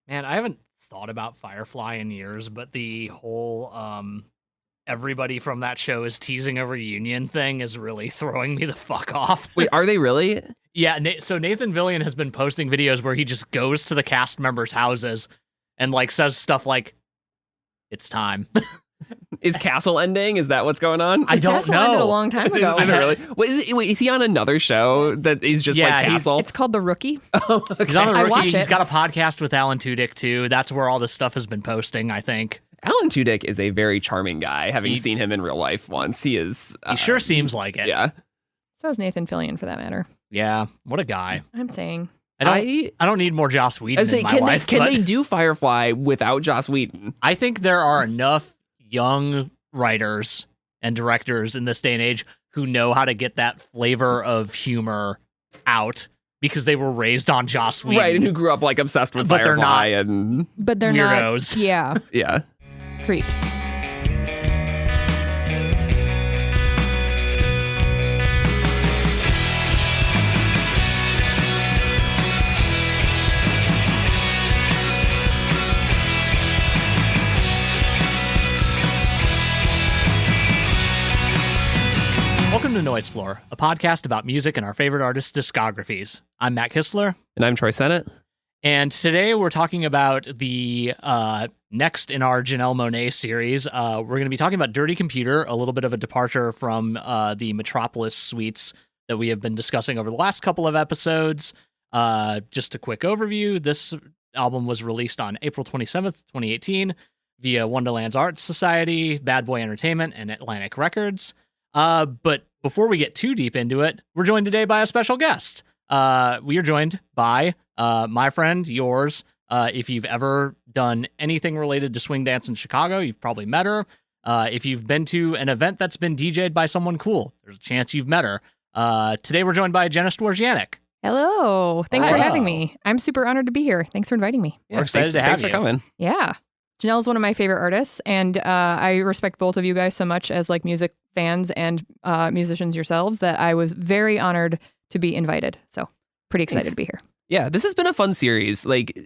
Man, I haven't thought about Firefly in years, but the whole everybody from that show is teasing a reunion thing is really throwing me the fuck off. Wait, are they really? Yeah, so Nathan Fillion has been posting videos where he just goes to the cast members' houses and like says stuff like, "It's time." Is Castle ending? Is that what's going on? I don't Castle ended a know. long time ago. Is it really? Wait, is he on another show that is just like Castle? It's called The Rookie. Oh, okay. He's on The I Rookie. watch He's it. got a podcast with Alan Tudyk too. That's where all this stuff has been posting, I think. Alan Tudyk is a very charming guy. Having seen him in real life once, he is. He sure seems like it. Yeah. So is Nathan Fillion, for that matter. Yeah. What a guy. I'm saying. I don't need more Joss Whedon I was saying, in my life. can but they do Firefly without Joss Whedon? I think there are enough young writers and directors in this day and age who know how to get that flavor of humor out because they were raised on Joss Whedon. Right, and who grew up like obsessed with But they're Firefly not and But they're weirdos. not. Yeah. yeah. Creeps. Welcome to Noise Floor, a podcast about music and our favorite artists' discographies. I'm Matt Kistler, And I'm Troy Sennett. and today we're talking about the next in our Janelle Monáe series. We're going to be talking about Dirty Computer, a little bit of a departure from the Metropolis suites that we have been discussing over the last couple of episodes. Just a quick overview. This album was released on April 27th, 2018 via Wonderland's Arts Society, Bad Boy Entertainment, and Atlantic Records. But before we get too deep into it, we're joined today by a special guest. We are joined by my friend, yours. If you've ever done anything related to swing dance in Chicago, you've probably met her. If you've been to an event that's been DJ'd by someone cool, there's a chance you've met her. Today we're joined by Jenna Stworzyjanek. Hello. Thanks for Hello. having me. I'm super honored to be here. Thanks for inviting me. We're excited to have thanks you. for coming. Yeah. Janelle's one of my favorite artists, and I respect both of you guys so much as like music fans and musicians yourselves that I was very honored to be invited. So pretty excited to be here. Yeah, this has been a fun series. Like,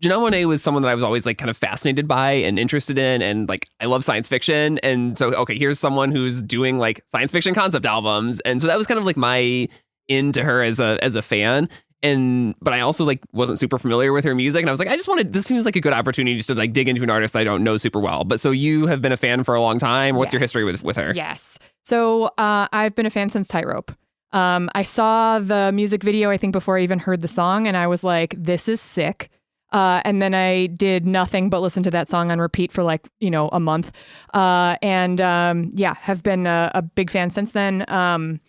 Janelle Monáe was someone that I was always like kind of fascinated by and interested in, and like I love science fiction, and so okay, here's someone who's doing like science fiction concept albums, and so that was kind of like my into her as a fan. But I also like wasn't super familiar with her music, and I was like, this seems like a good opportunity just to like dig into an artist I don't know super well. But so you have been a fan for a long time. What's your history with her? Yes. So I've been a fan since Tightrope. I saw the music video, I think, before I even heard the song, and I was like, this is sick. And then I did nothing but listen to that song on repeat for like, a month. Have been a big fan since then.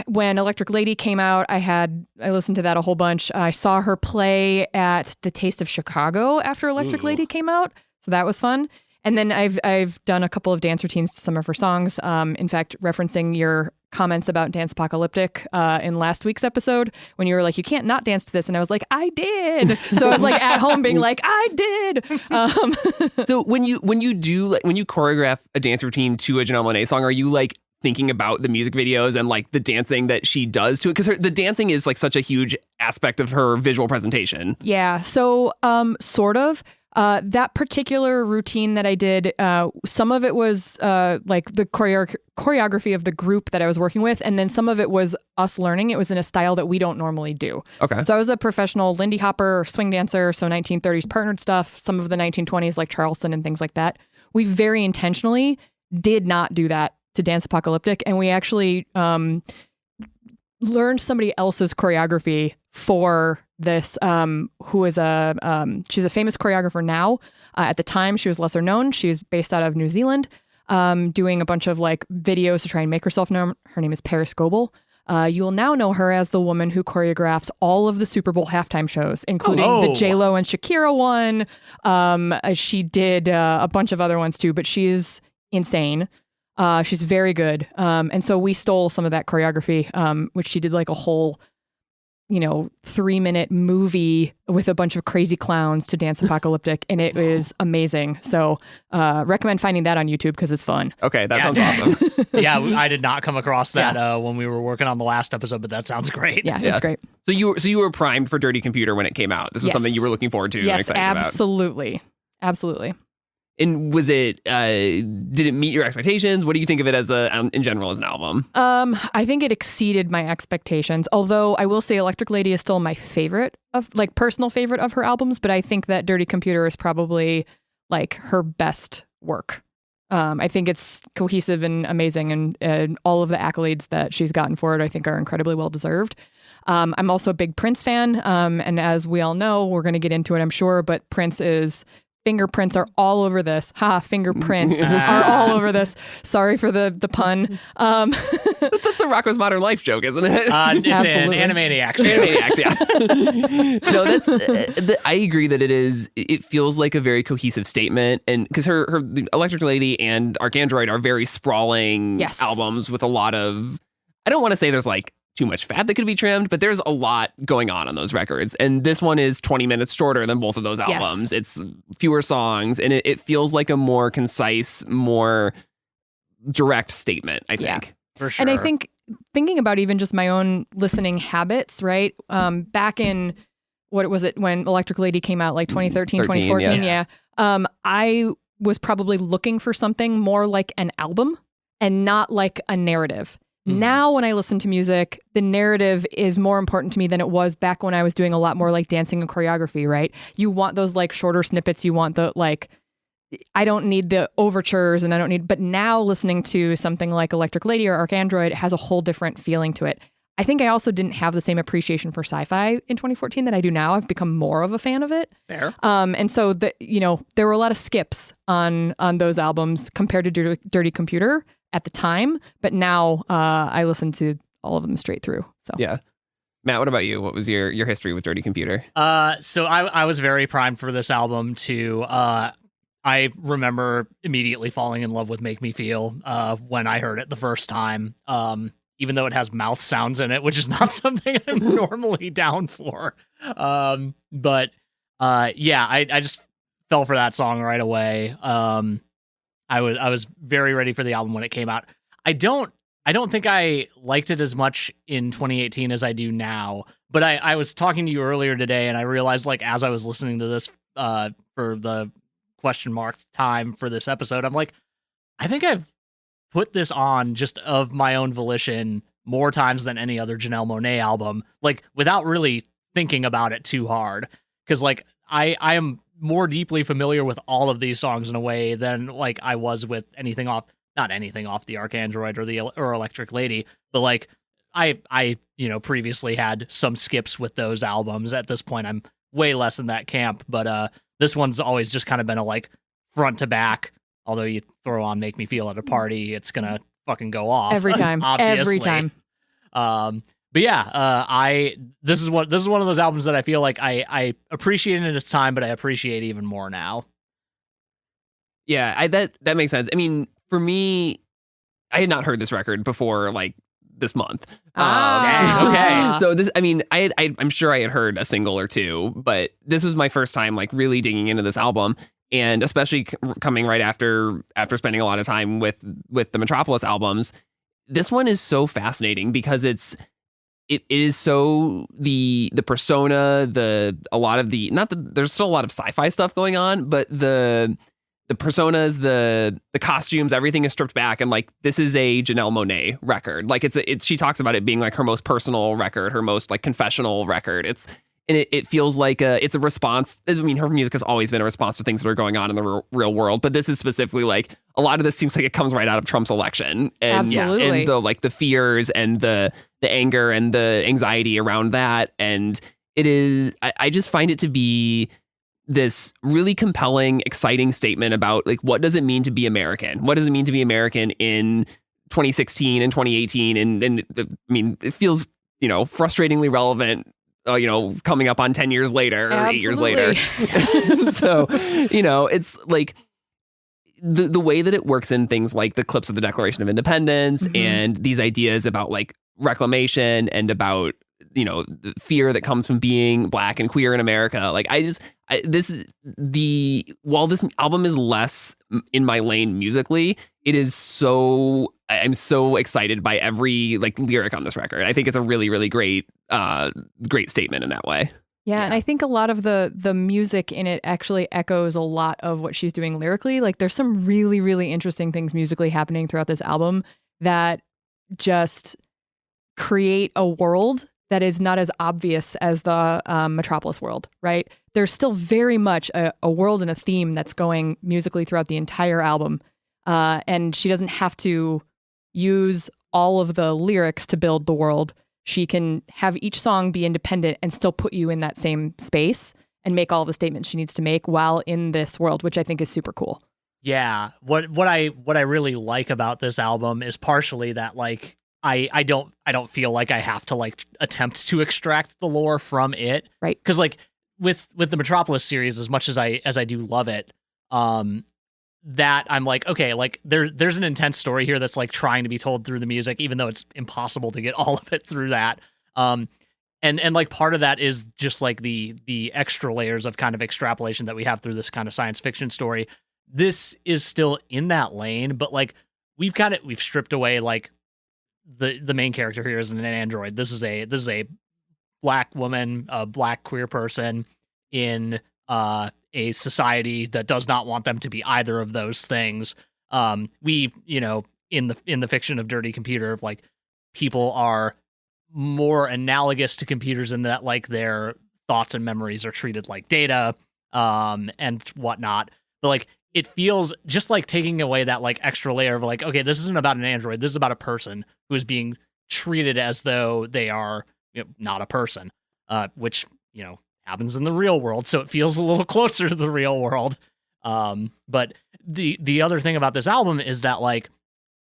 When Electric Lady came out, I listened to that a whole bunch. I saw her play at the Taste of Chicago after Electric Lady came out. So that was fun. And then I've done a couple of dance routines to some of her songs. In fact, referencing your comments about Dance Apocalyptic in last week's episode, when you were like, you can't not dance to this. And I was like, I did. So I was like at home being like, I did. So when you choreograph a dance routine to a Janelle Monáe song, are you like thinking about the music videos and like the dancing that she does to it? Because the dancing is like such a huge aspect of her visual presentation. Yeah. So sort of. That particular routine that I did, some of it was like the choreography of the group that I was working with, and then some of it was us learning. It was in a style that we don't normally do. Okay. So I was a professional Lindy Hopper swing dancer, so 1930s partnered stuff, some of the 1920s like Charleston and things like that. We very intentionally did not do that to Dance Apocalyptic, and we actually learned somebody else's choreography for this, who is she's a famous choreographer now. At the time, she was lesser known. She was based out of New Zealand, doing a bunch of like videos to try and make herself known. Her name is Paris Goebel. You will now know her as the woman who choreographs all of the Super Bowl halftime shows, including the J-Lo and Shakira one. She did a bunch of other ones too, but she is insane. She's very good. And so we stole some of that choreography, which she did like a whole 3-minute movie with a bunch of crazy clowns to dance apocalyptic, and it is amazing. So recommend finding that on YouTube because it's fun. Okay, that sounds awesome. Yeah, I did not come across that when we were working on the last episode, but that sounds great. Yeah, it's great. So you were primed for Dirty Computer when it came out. This was something you were looking forward to and Yes, excited about. Absolutely. And was it, did it meet your expectations? What do you think of it as in general as an album? I think it exceeded my expectations, although I will say Electric Lady is still my personal favorite of her albums, but I think that Dirty Computer is probably like her best work. I think it's cohesive and amazing, and all of the accolades that she's gotten for it, I think, are incredibly well deserved. I'm also a big Prince fan, and as we all know, we're going to get into it, I'm sure, but fingerprints are all over this. Fingerprints are all over this. Sorry for the pun. That's the Rocko's Modern Life joke, isn't it? It's an Animaniacs. Animaniacs, yeah. No, I agree that it feels like a very cohesive statement. And because her Electric Lady and ArchAndroid are very sprawling albums with a lot of, I don't want to say there's like too much fat that could be trimmed, but there's a lot going on those records. And this one is 20 minutes shorter than both of those albums. It's fewer songs, and it feels like a more concise, more direct statement, I think. Yeah. For sure. And I think thinking about even just my own listening habits, right? Back in, what was it, when Electric Lady came out, like 2013, 2014? Yeah. I was probably looking for something more like an album and not like a narrative. Now, when I listen to music, the narrative is more important to me than it was back when I was doing a lot more like dancing and choreography, right? You want those like shorter snippets. You want the I don't need the overtures but now listening to something like Electric Lady or ArchAndroid has a whole different feeling to it. I think I also didn't have the same appreciation for sci-fi in 2014 that I do now. I've become more of a fan of it. Fair. And so there were a lot of skips on those albums compared to Dirty Computer at the time, but now I listen to all of them straight through. So yeah. Matt, what about you? What was your history with Dirty Computer? So I was very primed for this album too. I remember immediately falling in love with Make Me Feel when I heard it the first time. Even though it has mouth sounds in it, which is not something I'm normally down for. But I just fell for that song right away. I was very ready for the album when it came out. I don't think I liked it as much in 2018 as I do now. But I was talking to you earlier today, and I realized, like, as I was listening to this for the question mark time for this episode, I'm like, I think I've put this on just of my own volition more times than any other Janelle Monáe album, like without really thinking about it too hard. Because like I am more deeply familiar with all of these songs in a way than like I was with not anything off the ArchAndroid or Electric Lady, but like I previously had some skips with those albums. At this point, I'm way less in that camp, but this one's always just kind of been a like front to back. Although you throw on Make Me Feel at a party, it's gonna fucking go off every time. Obviously. Every time. But yeah, this is one of those albums that I feel like I appreciated at its time, but I appreciate even more now. Yeah, that makes sense. I mean, for me, I had not heard this record before like this month. Okay. So this, I mean, I'm sure I had heard a single or two, but this was my first time like really digging into this album. And especially coming right after spending a lot of time with the Metropolis albums, this one is so fascinating because it is so the persona, there's still a lot of sci-fi stuff going on, but the personas, the costumes, everything is stripped back, and like this is a Janelle Monáe record. Like she talks about it being like her most personal record, her most like confessional record. It feels like it's a response. I mean, her music has always been a response to things that are going on in the real world, but this is specifically like a lot of this seems like it comes right out of Trump's election, and Absolutely. and the fears and the anger and the anxiety around that, and it is. I just find it to be this really compelling, exciting statement about like what does it mean to be American? What does it mean to be American in 2016 and 2018? And I mean, it feels frustratingly relevant. Coming up on 10 years later or Absolutely. 8 years later. So, it's like the way that it works in things like the clips of the Declaration of Independence and these ideas about like reclamation and about the fear that comes from being Black and queer in America. Like while this album is less in my lane musically, I'm so excited by every like lyric on this record. I think it's a really, really great statement in that way. Yeah, and I think a lot of the music in it actually echoes a lot of what she's doing lyrically. Like there's some really, really interesting things musically happening throughout this album that just create a world that is not as obvious as the Metropolis world, right? There's still very much a world and a theme that's going musically throughout the entire album. And she doesn't have to use all of the lyrics to build the world. She can have each song be independent and still put you in that same space and make all the statements she needs to make while in this world, which I think is super cool. Yeah. What I really like about this album is partially that like I don't feel like I have to like attempt to extract the lore from it. Right. Because like with the Metropolis series, as much as I do love it, that I'm like, okay, like there's an intense story here that's like trying to be told through the music, even though it's impossible to get all of it through that. And like part of that is just like the extra layers of kind of extrapolation that we have through this kind of science fiction story. This is still in that lane, but like we've stripped away like the main character here is an android. This is a Black woman, a Black queer person in a society that does not want them to be either of those things. We, in the fiction of Dirty Computer, like people are more analogous to computers in that like their thoughts and memories are treated like data, and whatnot. But like it feels just like taking away that like extra layer of like, okay, this isn't about an android. This is about a person who is being treated as though they are not a person, which, happens in the real world. So it feels a little closer to the real world. But the other thing about this album is that like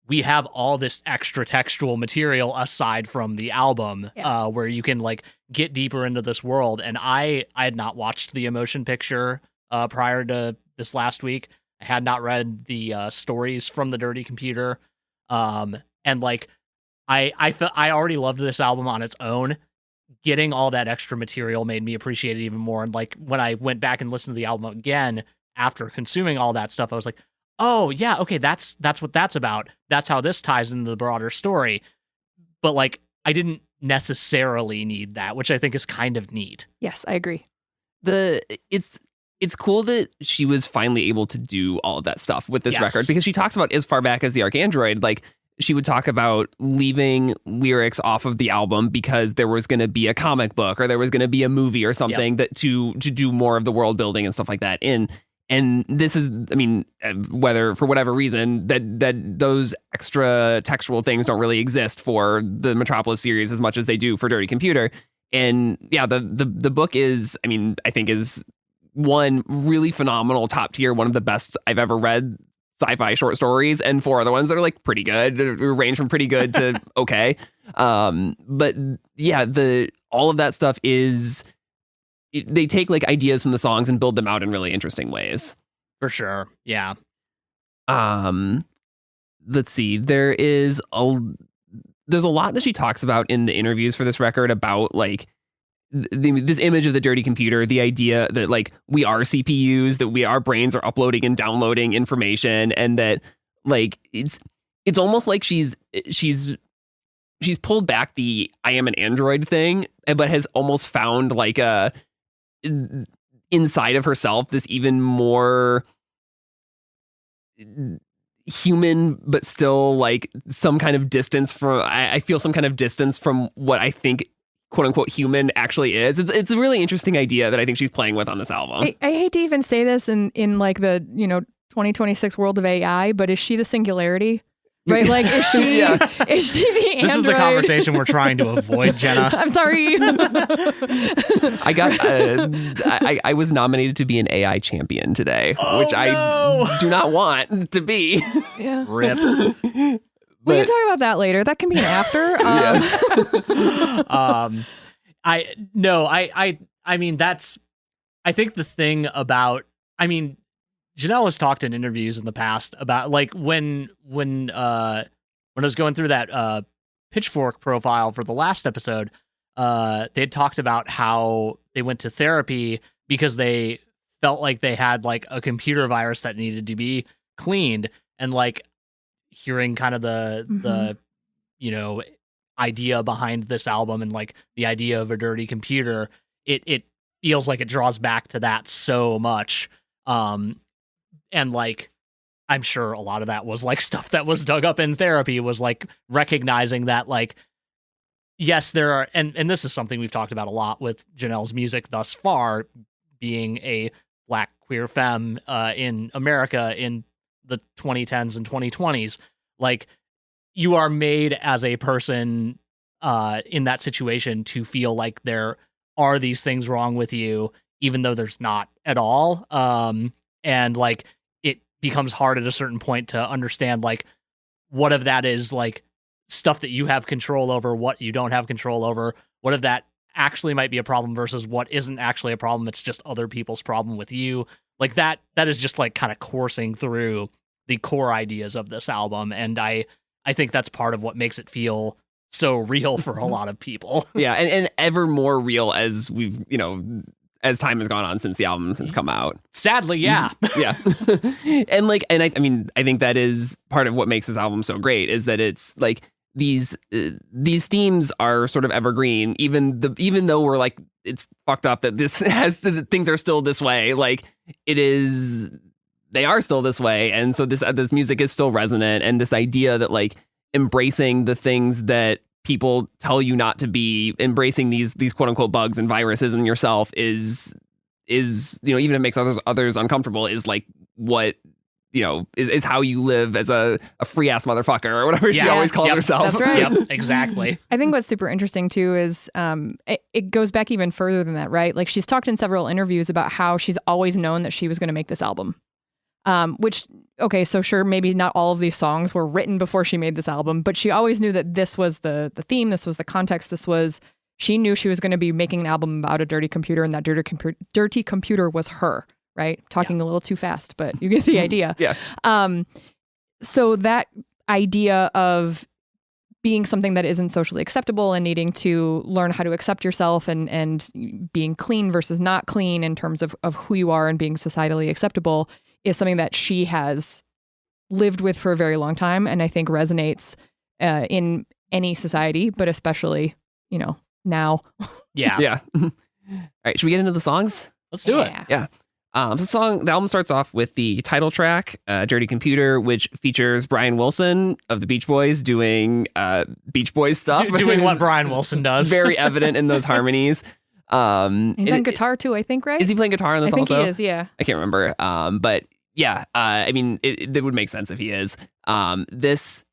we have all this extra textual material aside from the album, where you can like get deeper into this world. And I had not watched the motion picture prior to this last week. I had not read the stories from the Dirty Computer. And like I already loved this album on its own. Getting all that extra material made me appreciate it even more. And like when I went back and listened to the album again after consuming all that stuff, I was like, oh yeah, okay, that's what that's about. That's how this ties into the broader story. But like I didn't necessarily need that, which I think is kind of neat. Yes, I agree. It's cool that she was finally able to do all of that stuff with this record, because she talks about as far back as the Arcandroid, like she would talk about leaving lyrics off of the album because there was going to be a comic book or there was going to be a movie or something that to do more of the world building and stuff like that. And this is, I mean, whether for whatever reason that those extra textual things don't really exist for the Metropolis series as much as they do for Dirty Computer. And yeah, the book is, I mean, I think is one really phenomenal, top tier, one of the best I've ever read sci-fi short stories, and 4 other ones that are like pretty good, range from pretty good to okay. But yeah, all of that stuff is, they take like ideas from the songs and build them out in really interesting ways. For sure. Yeah. Let's see. There's a lot that she talks about in the interviews for this record about like this image of the Dirty Computer, the idea that like we are CPUs, that our brains are uploading and downloading information, and that like it's almost like she's pulled back the I am an android thing, but has almost found like a inside of herself this even more human, but still like some kind of distance from, I feel some kind of distance from what I think quote unquote human actually is. It's a really interesting idea that I think she's playing with on this album. I hate to even say this in like the 2026 world of AI, but is she the singularity? Right? Like, is she is she the android? This is the conversation we're trying to avoid, Jenna. I'm sorry. I was nominated to be an AI champion today, which I do not want to be. Yeah. Rip. We can talk about that later. That can be an after. I mean, that's, I think the thing about, I mean, Janelle has talked in interviews in the past about like when I was going through that Pitchfork profile for the last episode, they had talked about how they went to therapy because they felt like they had like a computer virus that needed to be cleaned, and like hearing kind of the you know, idea behind this album and like the idea of a dirty computer, it feels like it draws back to that so much. And like, I'm sure a lot of that was like stuff that was dug up in therapy, was like recognizing that like, yes, there are, and this is something we've talked about a lot with Janelle's music thus far, being a Black queer femme in America in the 2010s and 2020s. Like, you are made as a person in that situation to feel like there are these things wrong with you, even though there's not at all. And like, it becomes hard at a certain point to understand like what of that is like stuff that you have control over, what you don't have control over, what of that actually might be a problem versus what isn't actually a problem. It's just other people's problem with you. Like that is just like kind of coursing through the core ideas of this album. And I think that's part of what makes it feel so real for a lot of people. Yeah, and ever more real as we've, you know, as time has gone on since the album has come out. Sadly, yeah. Yeah. I mean, I think that is part of what makes this album so great, is that it's like these themes are sort of evergreen, even though we're like, it's fucked up that this things are still this way. Like, they are still this way, and so this music is still resonant, and this idea that like embracing the things that people tell you not to be, embracing these quote unquote bugs and viruses in yourself is you know, even if it makes others uncomfortable, is like what, you know, is how you live as a free ass motherfucker or whatever she always calls herself. That's right. Yep, exactly. I think what's super interesting too is it goes back even further than that, right? Like, she's talked in several interviews about how she's always known that she was going to make this album. Which, okay, so sure, maybe not all of these songs were written before she made this album, but she always knew that this was the theme, this was the context, she knew she was going to be making an album about a dirty computer, and that dirty computer was her, right? Talking a little too fast, but you get the idea. Yeah. So that idea of being something that isn't socially acceptable and needing to learn how to accept yourself and being clean versus not clean in terms of who you are and being societally acceptable is something that she has lived with for a very long time, and I think resonates in any society, but especially, you know, now. Yeah. Yeah. All right, should we get into the songs? Let's do it. Yeah. The album starts off with the title track, Dirty Computer, which features Brian Wilson of the Beach Boys doing Beach Boys stuff. Doing what Brian Wilson does. Very evident in those harmonies. He's on guitar too, I think, right? Is he playing guitar on this also? I think he is, yeah. I can't remember. But yeah, I mean, it would make sense if he is. It's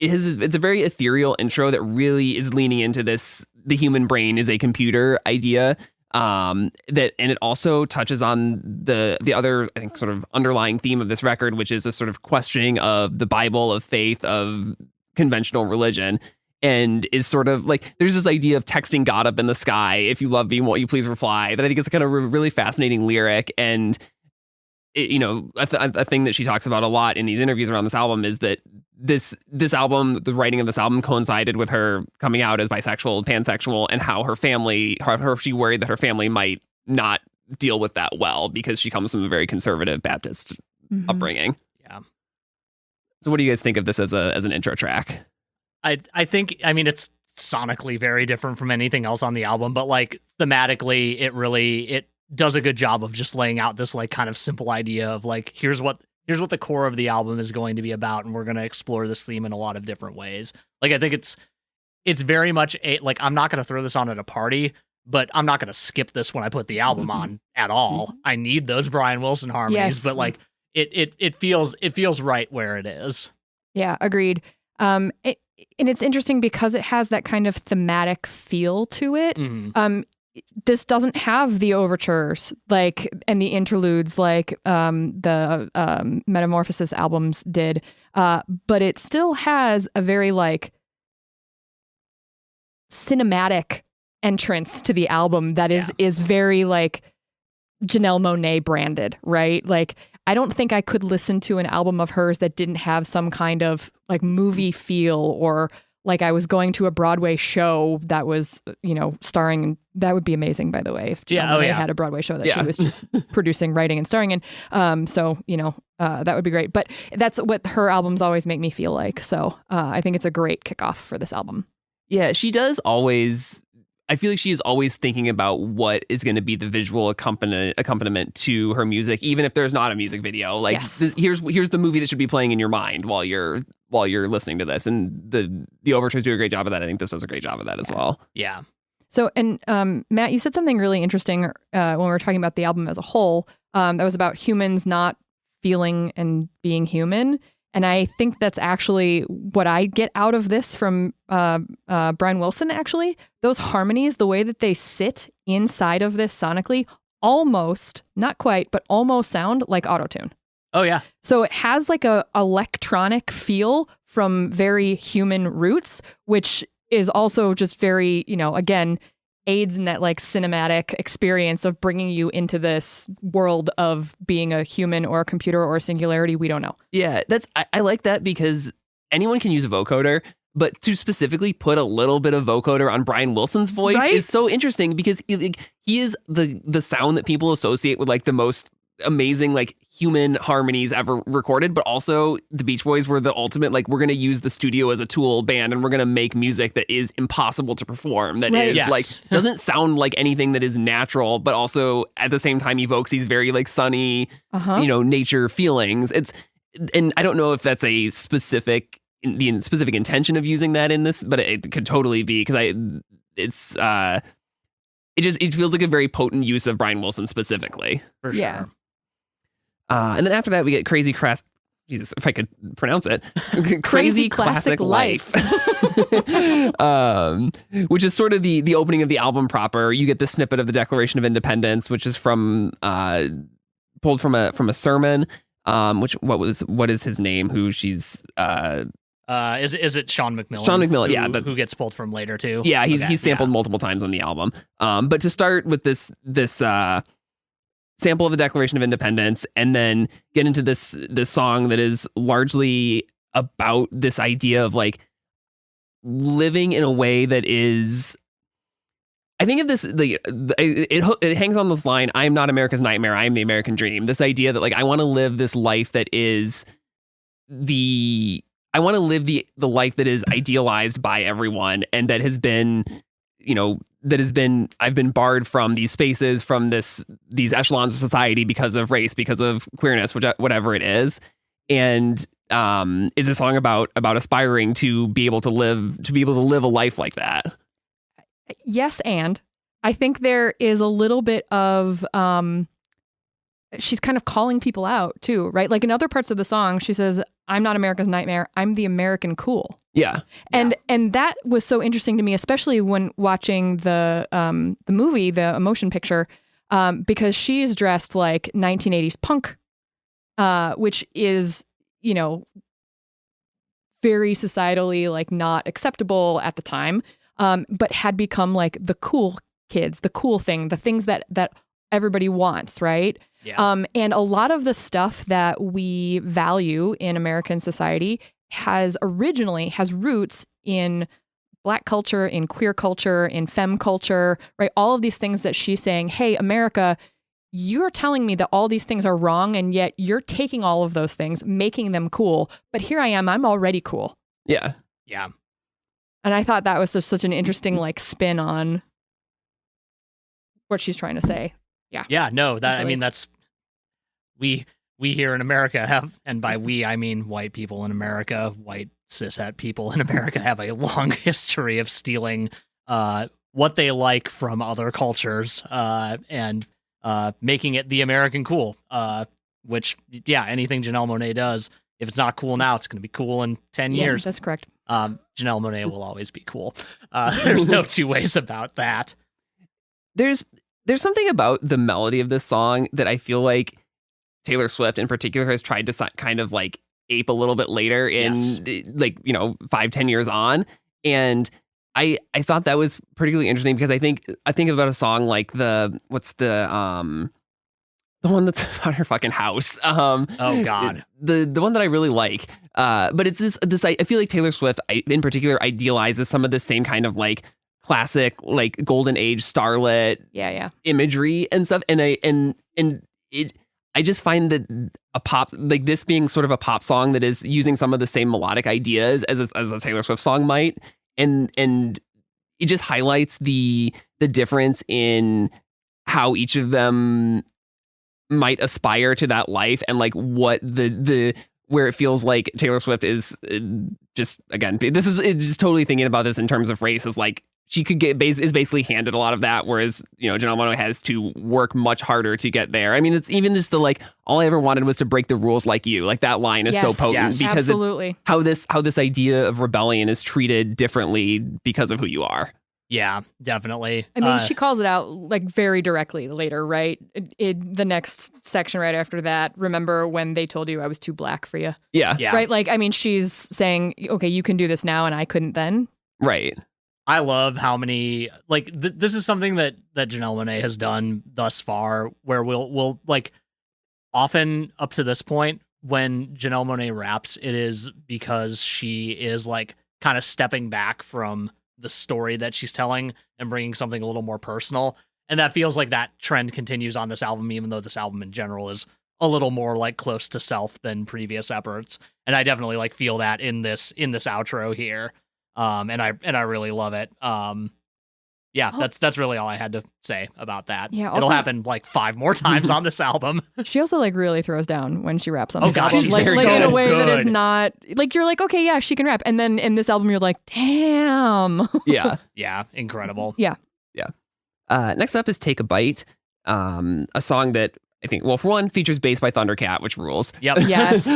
a very ethereal intro that really is leaning into this, the human brain is a computer idea. And it also touches on the other, I think, sort of underlying theme of this record, which is a sort of questioning of the Bible, of faith, of conventional religion. And is sort of like, there's this idea of texting God up in the sky. If you love me, won't you please reply? That I think is kind of a really fascinating lyric. And, you know, a thing that she talks about a lot in these interviews around this album is that this album, the writing of this album coincided with her coming out as bisexual, pansexual, and how her family, she worried that her family might not deal with that well because she comes from a very conservative Baptist upbringing. Yeah. So what do you guys think of this as an intro track? I think, I mean, it's sonically very different from anything else on the album, but like thematically, it does a good job of just laying out this like kind of simple idea of like, here's what the core of the album is going to be about, and we're going to explore this theme in a lot of different ways. Like, I think it's very much like, I'm not going to throw this on at a party, but I'm not going to skip this when I put the album on at all. I need those Brian Wilson harmonies, but like it feels right where it is. Yeah, agreed. And it's interesting because it has that kind of thematic feel to it. Mm-hmm. This doesn't have the overtures like and the interludes like the Metamorphosis albums did, but it still has a very like cinematic entrance to the album that is very like Janelle Monáe branded, right? Like, I don't think I could listen to an album of hers that didn't have some kind of like movie feel or like I was going to a Broadway show that was, starring. That would be amazing, by the way, if Janelle Monáe had a Broadway show that she was just producing, writing, and starring in. That would be great. But that's what her albums always make me feel like. So I think it's a great kickoff for this album. Yeah, she does always. I feel like she is always thinking about what is going to be the visual accompaniment to her music, even if there's not a music video. Like, here's the movie that should be playing in your mind while you're listening to this. And the overtures do a great job of that. I think this does a great job of that as well. Yeah. So, and Matt, you said something really interesting when we were talking about the album as a whole. That was about humans not feeling and being human. And I think that's actually what I get out of this from Brian Wilson, actually. Those harmonies, the way that they sit inside of this sonically, almost, not quite, but almost sound like autotune. Oh, yeah. So it has like a electronic feel from very human roots, which is also just very, again, aids in that like cinematic experience of bringing you into this world of being a human or a computer or a singularity. We don't know. Yeah, I like that because anyone can use a vocoder, but to specifically put a little bit of vocoder on Brian Wilson's voice is so interesting because he is the sound that people associate with like the most amazing like human harmonies ever recorded, but also the Beach Boys were the ultimate like we're going to use the studio as a tool band and we're going to make music that is impossible to perform, that is like doesn't sound like anything that is natural, but also at the same time evokes these very like sunny nature feelings. And I don't know if that's the specific intention of using that in this, but it could totally be because it feels like a very potent use of Brian Wilson specifically. For sure. Yeah. And then after that, we get Crazy Crass. Jesus, if I could pronounce it. Crazy Classic Life. Which is sort of the opening of the album proper. You get the snippet of the Declaration of Independence, which is pulled from a sermon. What is his name? Who she's is it Sean McMillan? Sean McMillan, who gets pulled from later too. Yeah, he's sampled multiple times on the album. But to start with this sample of the Declaration of Independence, and then get into this song that is largely about this idea of like living in a way that is. I think of this, it hangs on this line, I am not America's nightmare, I am the American dream. This idea that like I want to live this life that is the life that is idealized by everyone and that has been, I've been barred from these spaces, from these echelons of society because of race, because of queerness, whatever it is. And is a song about aspiring to be able to live a life like that. Yes, and I think there is a little bit of she's kind of calling people out too, right? Like in other parts of the song, she says, "I'm not America's nightmare. I'm the American cool." Yeah, and that was so interesting to me, especially when watching the movie, the motion picture, because she is dressed like 1980s punk, which is very societally like not acceptable at the time. But had become like the cool kids, the cool thing, the things that everybody wants, right? Yeah. And a lot of the stuff that we value in American society has roots in Black culture, in queer culture, in femme culture, right? All of these things that she's saying, hey, America, you're telling me that all these things are wrong, and yet you're taking all of those things, making them cool. But here I am, I'm already cool. Yeah. Yeah. And I thought that was just such an interesting like spin on what she's trying to say. Yeah. Yeah, no, that, I mean, that's, we here in America have, and by we, I mean white people in America, white cishet people in America have a long history of stealing what they like from other cultures and making it the American cool, which, yeah, anything Janelle Monáe does, if it's not cool now, it's going to be cool in 10 years. That's correct. Janelle Monáe will always be cool. There's no two ways about that. There's something about the melody of this song that I feel like Taylor Swift in particular has tried to kind of like ape a little bit later in 5-10 years on. And I thought that was particularly interesting because I think about a song like The one that's about her fucking house. Oh God. The one that I really like. But it's this I feel like Taylor Swift in particular idealizes some of the same kind of like classic like golden age starlet imagery and stuff. And I just find that a pop like this being sort of a pop song that is using some of the same melodic ideas as a Taylor Swift song might, and it just highlights the difference in how each of them might aspire to that life, and like what the where it feels like Taylor Swift is just, again, this is just totally thinking about this in terms of race, is like she could is basically handed a lot of that, whereas, you know, Janelle Monáe has to work much harder to get there. I mean, it's even just the like, all I ever wanted was to break the rules like you. Like that line is so potent because absolutely. It's how this idea of rebellion is treated differently because of who you are. Yeah, definitely. I mean, she calls it out like very directly later, right? The next section right after that, remember when they told you I was too black for you? Yeah. Right? Like, I mean, she's saying, okay, you can do this now and I couldn't then. Right. I love how many, like, this is something that Janelle Monáe has done thus far, where we'll like, often up to this point, when Janelle Monáe raps, it is because she is like kind of stepping back from the story that she's telling and bringing something a little more personal. And that feels like that trend continues on this album, even though this album in general is a little more like close to self than previous efforts. And I definitely like feel that in this outro here. And I really love it. That's really all I had to say about that. Yeah, also, it'll happen like 5 more times on this album. She also like really throws down when she raps on this gosh, album. she's like so in a way good. that is not like, you're like, okay, yeah, she can rap. And then in this album, you're like, damn. Yeah. Yeah. Incredible. Yeah. Next up is Take a Bite, a song that I think, well, for one, features bass by Thundercat, which rules. Yep. Yes.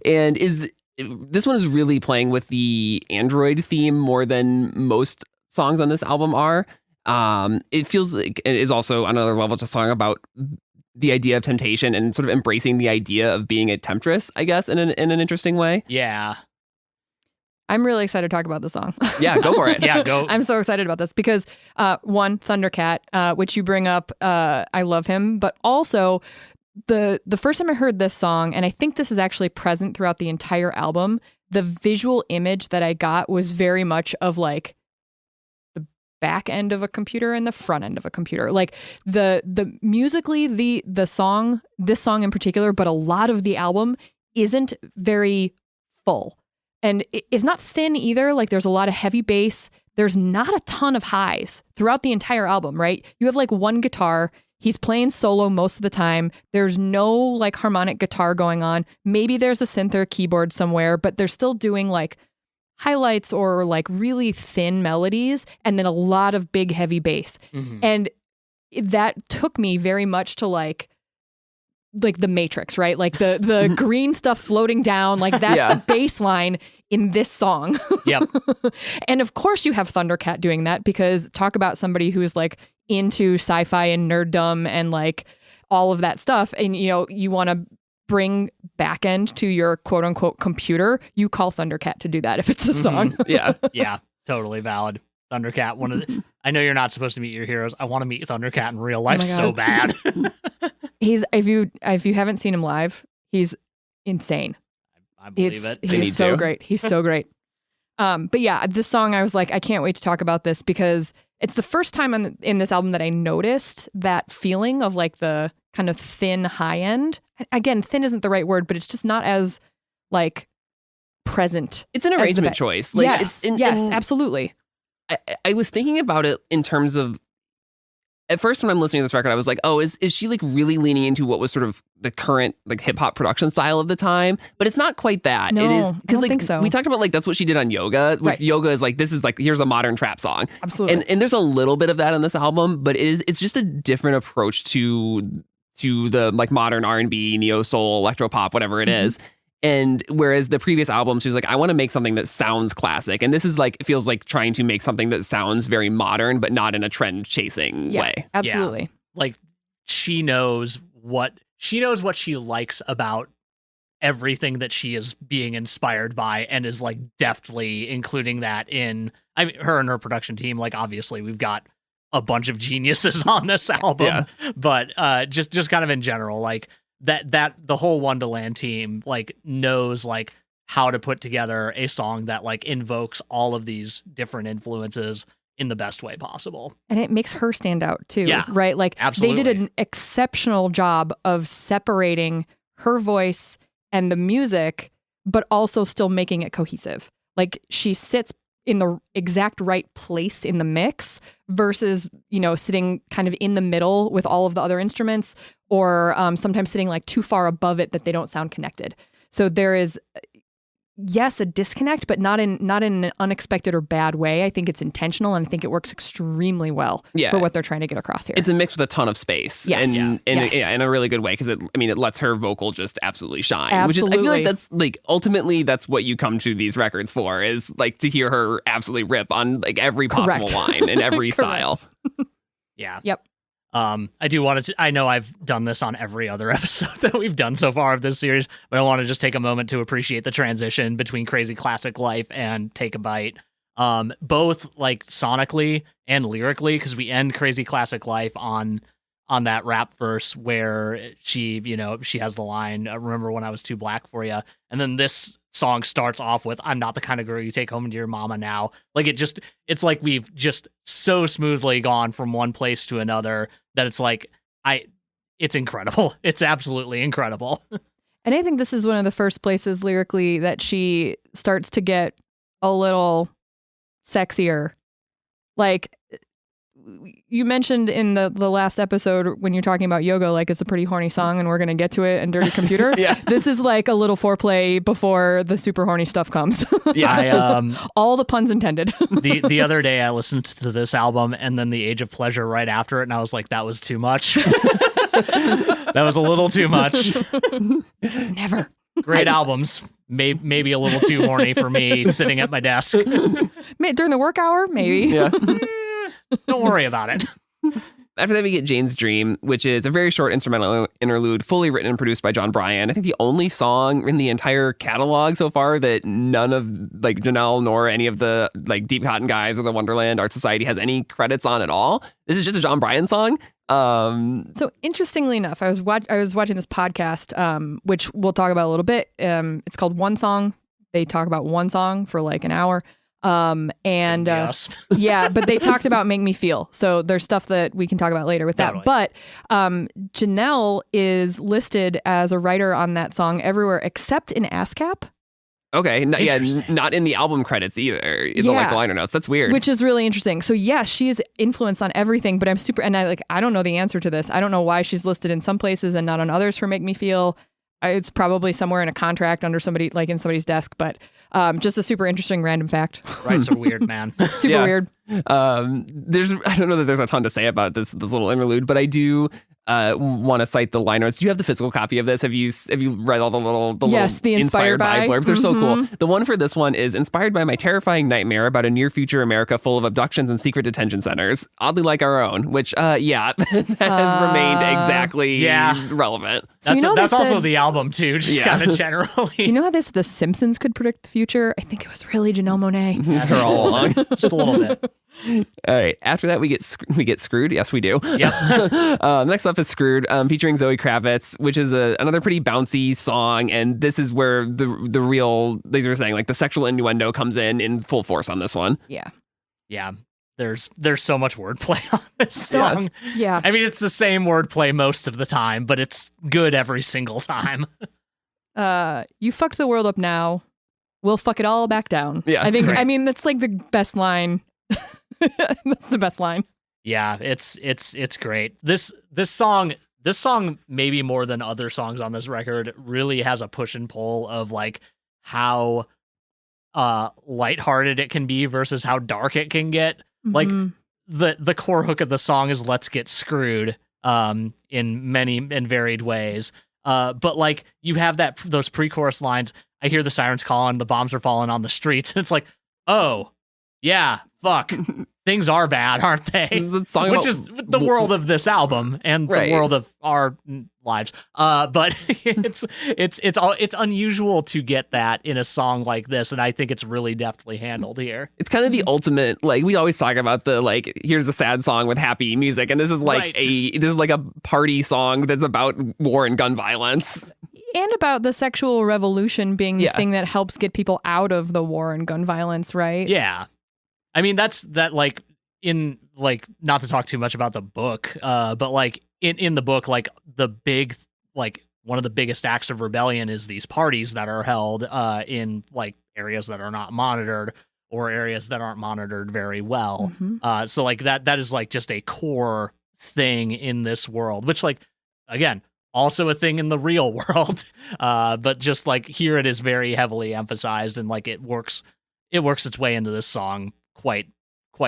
And this one is really playing with the Android theme more than most songs on this album are. It feels like it is also another level just song about the idea of temptation and sort of embracing the idea of being a temptress, I guess, in an interesting way. Yeah. I'm really excited to talk about the song. Yeah, go for it. Yeah, go. I'm so excited about this because one, Thundercat, which you bring up, I love him, but also the first time I heard this song, and I think this is actually present throughout the entire album, the visual image that I got was very much of like the back end of a computer and the front end of a computer. Like the musically, this song in particular, but a lot of the album isn't very full. And it's not thin either. Like there's a lot of heavy bass. There's not a ton of highs throughout the entire album, right? You have like one guitar. He's playing solo most of the time. There's no like harmonic guitar going on. Maybe there's a synth or a keyboard somewhere, but they're still doing like highlights or like really thin melodies and then a lot of big heavy bass. Mm-hmm. And that took me very much to like the Matrix, right? Like the green stuff floating down, like that's the bass line in this song. Yep. And of course you have Thundercat doing that, because talk about somebody who's like into sci-fi and nerddom and like all of that stuff. And, you know, you want to bring back end to your quote unquote computer. You call Thundercat to do that if it's a song. Yeah. Yeah. Totally valid. Thundercat, I know you're not supposed to meet your heroes. I want to meet Thundercat in real life so bad. He's if you haven't seen him live, he's insane. I believe it. He's so great. He's so great. But yeah, this song, I was like, I can't wait to talk about this because it's the first time in this album that I noticed that feeling of like the kind of thin high end. Again, thin isn't the right word, but it's just not as like present. It's an arrangement choice. Like, yes, absolutely. I was thinking about it in terms of, at first when I'm listening to this record, I was like, oh, is she like really leaning into what was sort of the current like hip hop production style of the time? But it's not quite that. No, it is I don't like think so. We talked about like that's what she did on Yoga. Which Yoga is like, this is like, here's a modern trap song. Absolutely. And there's a little bit of that on this album, but it's just a different approach to the like modern R&B, neo soul, electro pop, whatever it is. And whereas the previous albums, she was like, I want to make something that sounds classic. And this is like, it feels like trying to make something that sounds very modern, but not in a trend chasing way. Absolutely. Yeah. Like she knows what she likes about everything that she is being inspired by, and is like deftly including that in her and her production team. Like obviously we've got a bunch of geniuses on this album. Yeah. But just kind of in general, like that the whole Wonderland team like knows like how to put together a song that like invokes all of these different influences in the best way possible. And it makes her stand out too, Yeah, right? Like absolutely. they did an exceptional job of separating her voice and the music, but also still making it cohesive. Like she sits in the exact right place in the mix versus, you know, sitting kind of in the middle with all of the other instruments, or sometimes sitting like too far above it that they don't sound connected. So there is, yes, a disconnect, but not in an unexpected or bad way. I think it's intentional, and I think it works extremely well for what they're trying to get across here. It's a mix with a ton of space. Yes. And Yes. in a really good way, because it lets her vocal just absolutely shine. Absolutely. Which is, I feel like that's like ultimately that's what you come to these records for, is like to hear her absolutely rip on like every possible Correct. line in every style. Yeah. Yep. I do want to, I know I've done this on every other episode that we've done so far of this series, but I want to just take a moment to appreciate the transition between Crazy Classic Life and Take a Bite. Both like sonically and lyrically, because we end Crazy Classic Life on that rap verse where she has the line, remember when I was too black for you. And then this song starts off with, I'm not the kind of girl you take home to your mama now. Like it's like we've just so smoothly gone from one place to another that it's like, it's incredible. It's absolutely incredible. And I think this is one of the first places lyrically that she starts to get a little sexier. Like you mentioned in the last episode when you're talking about yoga, like it's a pretty horny song and we're going to get to it in Dirty Computer. Yeah. This is like a little foreplay before the super horny stuff comes. Yeah. All the puns intended. The other day I listened to this album and then The Age of Pleasure right after it, and I was like, that was too much. That was a little too much. Never. Great albums. Maybe a little too horny for me sitting at my desk. During the work hour, maybe. Yeah. Don't worry about it. After that, we get Jane's Dream, which is a very short instrumental interlude, fully written and produced by John Bryan. I think the only song in the entire catalog so far that none of like Janelle nor any of the like Deep Cotton guys or the Wonderland Art Society has any credits on at all. This is just a John Bryan song. So interestingly enough, I was watching this podcast, which we'll talk about a little bit. It's called One Song. They talk about one song for like an hour. Yes. Yeah, but they talked about Make Me Feel. So there's stuff that we can talk about later with that. Totally. But Janelle is listed as a writer on that song everywhere except in ASCAP. Okay. Interesting. Not in the album credits either. In the liner notes. That's weird. Which is really interesting. So yes, she is influenced on everything, but I don't know the answer to this. I don't know why she's listed in some places and not on others for Make Me Feel. It's probably somewhere in a contract under somebody, like in somebody's desk, but just a super interesting random fact. Rights are weird, man. Super weird. I don't know that there's a ton to say about this little interlude, but I do want to cite the liner notes. Do you have the physical copy of this? Have you read all the little the inspired by blurbs? They're so cool. The one for this one is inspired by my terrifying nightmare about a near future America full of abductions and secret detention centers, oddly like our own. Which that has remained exactly relevant. So That's also the album too, just kind of generally. You know how The Simpsons could predict the future? I think it was really Janelle Monáe. That's her all along. Just a little bit. All right. After that, we get Screwed. Yes, we do. Yep. Next up is Screwed, featuring Zoe Kravitz, which is another pretty bouncy song, and this is where the real, like you were saying, like the sexual innuendo comes in full force on this one. Yeah. There's so much wordplay on this song. Yeah. I mean, it's the same wordplay most of the time, but it's good every single time. You fucked the world up now. We'll fuck it all back down. Yeah. I mean, that's like the best line. That's the best line. Yeah, it's great. This song maybe more than other songs on this record really has a push and pull of like how lighthearted it can be versus how dark it can get. Like the core hook of the song is "Let's get screwed" in many and varied ways. But like you have those pre-chorus lines. I hear the sirens calling, the bombs are falling on the streets. It's like, oh, Yeah, fuck. Things are bad, aren't they? Which is the world of this album and the world of our lives. But it's unusual to get that in a song like this, and I think it's really deftly handled here. It's kind of the ultimate, like, we always talk about the, like, here's a sad song with happy music, and this is like a party song that's about war and gun violence. And about the sexual revolution being the thing that helps get people out of the war and gun violence, right? Yeah. I mean, not to talk too much about the book, but like in the book, like the big, like one of the biggest acts of rebellion is these parties that are held in like areas that are not monitored or areas that aren't monitored very well. Mm-hmm. So like that is like just a core thing in this world, which like, again, also a thing in the real world. But just like here it is very heavily emphasized, and like it works its way into this song quite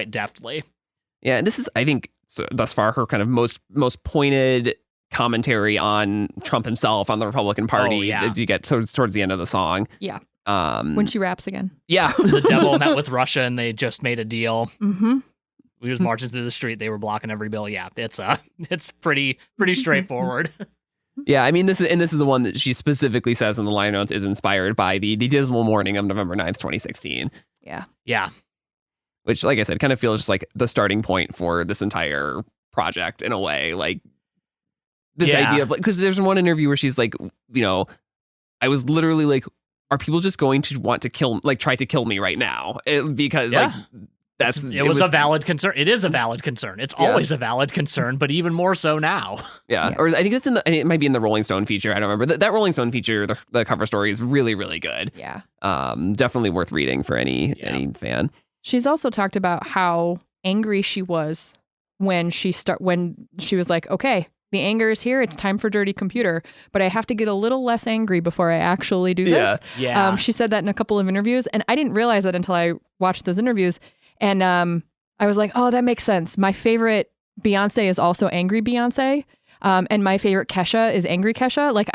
deftly. Yeah, and this is, I think, thus far her kind of most pointed commentary on Trump himself, on the Republican Party, as you get towards the end of the song. Yeah. When she raps again. Yeah. The devil met with Russia and they just made a deal. Mm-hmm. We was marching through the street. They were blocking every bill. Yeah, it's pretty straightforward. Yeah, I mean, this is the one that she specifically says in the liner notes is inspired by the dismal morning of November 9th, 2016. Yeah. Yeah. Which, like I said, kind of feels just like the starting point for this entire project in a way. Like this idea of like, because there's one interview where she's like, you know, I was literally like, are people just going to want to try to kill me right now? Because like it was a valid concern. It is a valid concern. It's always a valid concern, but even more so now. Yeah. Or I think it might be in the Rolling Stone feature. I don't remember. That Rolling Stone feature, the cover story is really, really good. Yeah. Definitely worth reading for any fan. She's also talked about how angry she was when she was like, okay, the anger is here. It's time for Dirty Computer, but I have to get a little less angry before I actually do this. Yeah. She said that in a couple of interviews, and I didn't realize that until I watched those interviews. And I was like, oh, that makes sense. My favorite Beyonce is also Angry Beyonce. And my favorite Kesha is Angry Kesha. Like,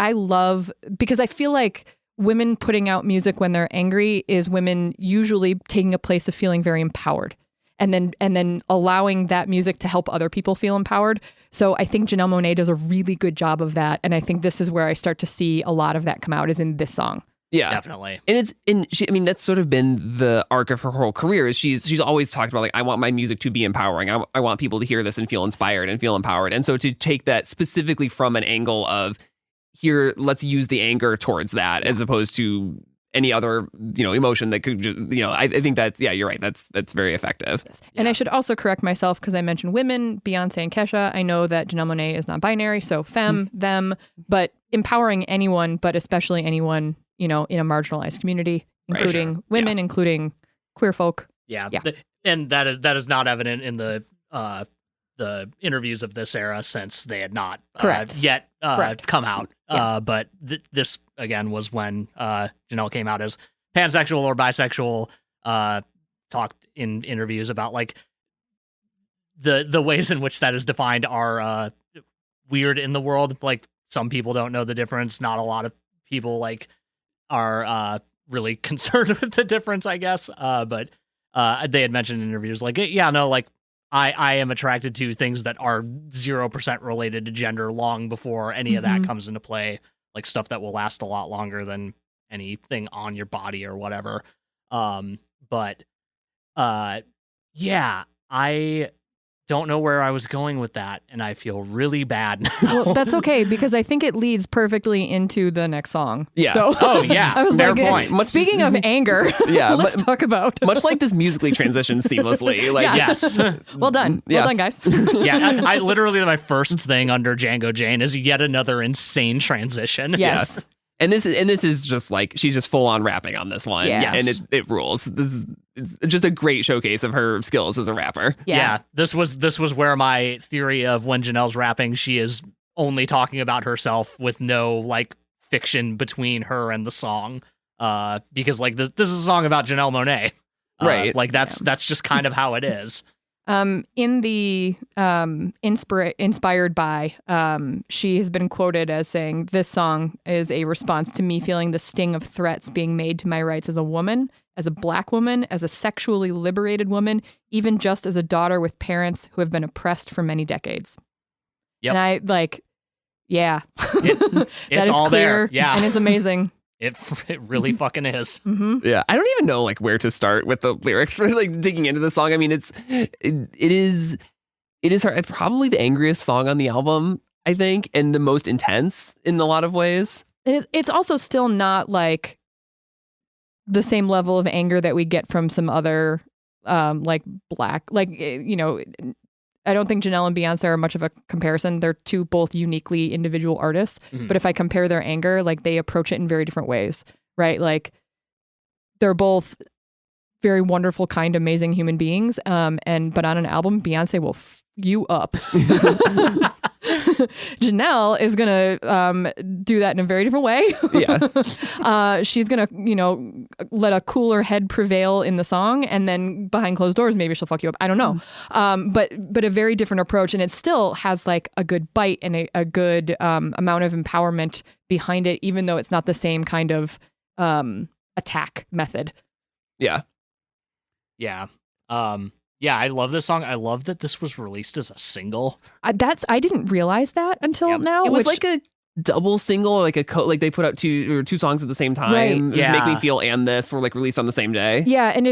because I feel like women putting out music when they're angry is women usually taking a place of feeling very empowered and then allowing that music to help other people feel empowered. So I think Janelle Monáe does a really good job of that. And I think this is where I start to see a lot of that come out, is in this song. Yeah, definitely. And I mean, that's sort of been the arc of her whole career. Is she's always talked about, like, I want my music to be empowering. I want people to hear this and feel inspired and feel empowered. And so to take that specifically from an angle of, here, let's use the anger towards that, as opposed to any other, emotion that could just, I think that's, you're right. That's very effective. Yes. And I should also correct myself, because I mentioned women, Beyonce and Kesha. I know that Janelle Monáe is non-binary, so femme, them, but empowering anyone, but especially anyone, in a marginalized community, including women, including queer folk. Yeah. And that is not evident in the interviews of this era, since they had not yet come out. But this, again, was when Janelle came out as pansexual or bisexual, talked in interviews about, like, the ways in which that is defined are weird in the world. Like, some people don't know the difference. Not a lot of people, like, are really concerned with the difference, I guess. But they had mentioned in interviews, like, I am attracted to things that are 0% related to gender long before any of that comes into play, like stuff that will last a lot longer than anything on your body or whatever. But I don't know where I was going with that, and I feel really bad now. Well, that's okay, because I think it leads perfectly into the next song. Yeah. So, I was fair like, point. Speaking of anger, let's talk about much like this musically transitions seamlessly. Like, yes. Well done. Well done, guys. I literally, my first thing under Django Jane is yet another insane transition. Yes. And this is just like, she's just full on rapping on this one. Yes. And it rules. This is just a great showcase of her skills as a rapper. Yeah. This was where my theory of, when Janelle's rapping, she is only talking about herself with no, like, fiction between her and the song. Because, like, this is a song about Janelle Monáe. Right. Like, that's just kind of how it is. In the inspired by, she has been quoted as saying, this song is a response to me feeling the sting of threats being made to my rights as a woman, as a Black woman, as a sexually liberated woman, even just as a daughter with parents who have been oppressed for many decades. Yep. And I like, yeah, It's that is all clear, there. Yeah. and it's amazing. It really fucking is. Mm-hmm. Yeah, I don't even know like where to start with the lyrics for like digging into the song. I mean, it is probably the angriest song on the album, I think, and the most intense in a lot of ways. And it's also still not like the same level of anger that we get from some other like Black, like, you know, I don't think Janelle and Beyonce are much of a comparison. They're two both uniquely individual artists. Mhm. But if I compare their anger, like they approach it in very different ways, right? Like they're both very wonderful, kind, amazing human beings. But on an album, Beyonce will f you up. Janelle is gonna do that in a very different way. Yeah. She's gonna, you know, let a cooler head prevail in the song, and then behind closed doors, maybe she'll fuck you up. I don't know. But a very different approach, and it still has like a good bite and a good amount of empowerment behind it, even though it's not the same kind of attack method. Yeah. Yeah. Yeah, I love this song. I love that this was released as a single. I didn't realize that until Yep. now. It was which- like a double single, like like they put out two songs at the same time. Right. It was Yeah. Make Me Feel and this were like released on the same day. yeah, and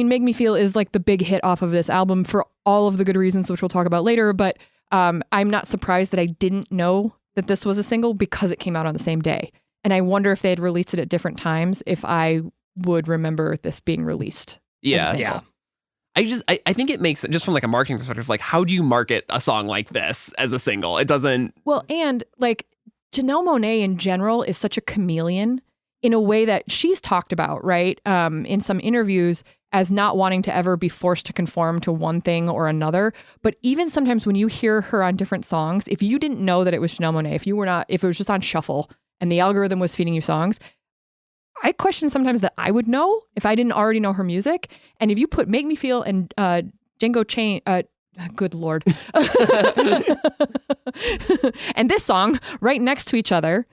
Make Me Feel is like the big hit off of this album for all of the good reasons, which we'll talk about later. But I'm not surprised that I didn't know that this was a single because it came out on the same day. And I wonder if they had released it at different times, if I would remember this being released. Yeah. Yeah. I think it makes, just from like a marketing perspective, like how do you market a song like this as a single? It doesn't. Well, and like Janelle Monáe in general is such a chameleon in a way that she's talked about, right? In some interviews as not wanting to ever be forced to conform to one thing or another. But even sometimes when you hear her on different songs, if you didn't know that it was Janelle Monáe, if it was just on shuffle and the algorithm was feeding you songs, I question sometimes that I would know if I didn't already know her music. And if you put Make Me Feel and Django Chain, good Lord, and this song right next to each other,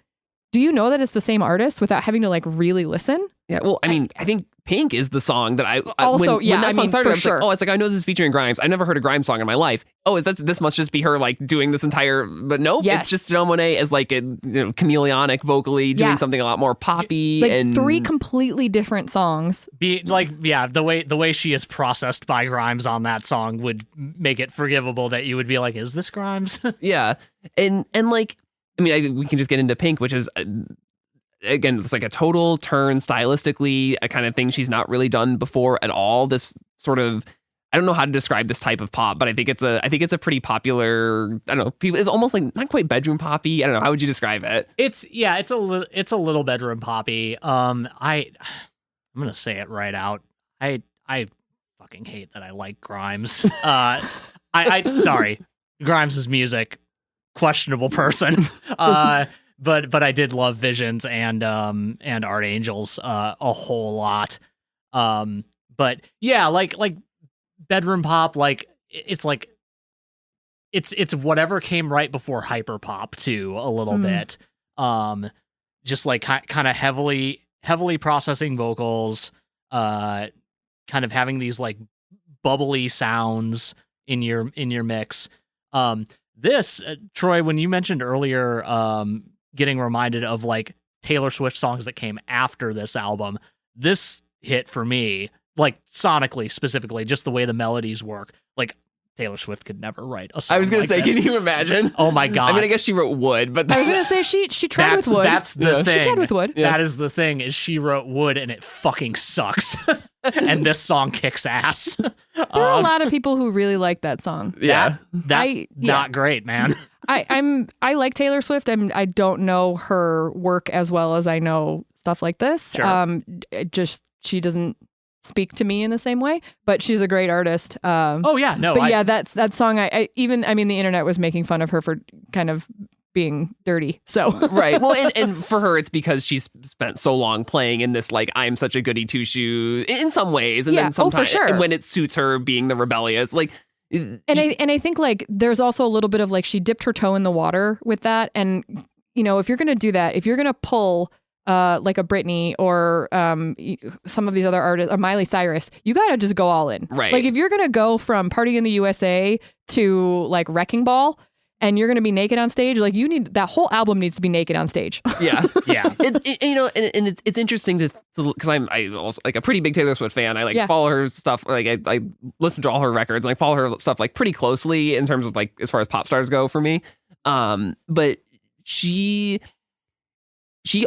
do you know that it's the same artist without having to like really listen? Yeah, well, I mean, I think Pink is the song that I Also, when that song started, for I was sure. like, oh, it's like I know this is featuring Grimes. I never heard a Grimes song in my life. Oh, this must just be her like doing this entire, but nope, Yes. it's just Janelle Monáe as like a chameleonic vocally doing Yeah. something a lot more poppy Like and three completely different songs. The way she is processed by Grimes on that song would make it forgivable that you would be like, is this Grimes? yeah, and like I mean, we can just get into Pink, which is. Again, it's like a total turn stylistically, a kind of thing she's not really done before at all. This sort of, I don't know how to describe this type of pop, but I think it's a pretty popular, I don't know, it's almost like not quite bedroom poppy. I don't know, how would you describe it? It's a little bedroom poppy. I'm gonna say it right out. I fucking hate that I like Grimes. I sorry, Grimes' music, questionable person. But I did love Visions and Art Angels a whole lot. But yeah, like bedroom pop, like it's whatever came right before hyper pop too, a little bit. Just like kind of heavily processing vocals, kind of having these like bubbly sounds in your mix. This Troy, when you mentioned earlier, getting reminded of like Taylor Swift songs that came after this album, this hit for me, like sonically specifically, just the way the melodies work. Like Taylor Swift could never write a song. I was gonna like say, this. can you imagine? Oh my god! I mean, I guess she wrote Wood, but I was gonna say she tried with Wood. That's the thing. She tried with Wood. Yeah. That is the thing. Is she wrote Wood and it fucking sucks, and this song kicks ass. There are a lot of people who really like that song. yeah. That's not great, man. I like Taylor Swift. I don't know her work as well as I know stuff like this. Sure. She doesn't speak to me in the same way, but she's a great artist. Oh yeah, no. That song. The internet was making fun of her for kind of being dirty. So Right. Well, and for her, it's because she's spent so long playing in this, like, I'm such a goody two shoe in some ways. And Yeah, then sometimes, for sure. and when it suits her being the rebellious, like, I think like there's also a little bit of like she dipped her toe in the water with that. And, you know, if you're going to do that, if you're going to pull like a Britney or some of these other artists, or Miley Cyrus, you gotta just go all in. Right. Like if you're gonna go from Party in the USA to like Wrecking Ball, and you're gonna be naked on stage, like you need that whole album needs to be naked on stage. Yeah, Yeah. It's interesting to because I also like a pretty big Taylor Swift fan. I like follow her stuff. Like I listen to all her records. And I follow her stuff like pretty closely in terms of like as far as pop stars go for me. But she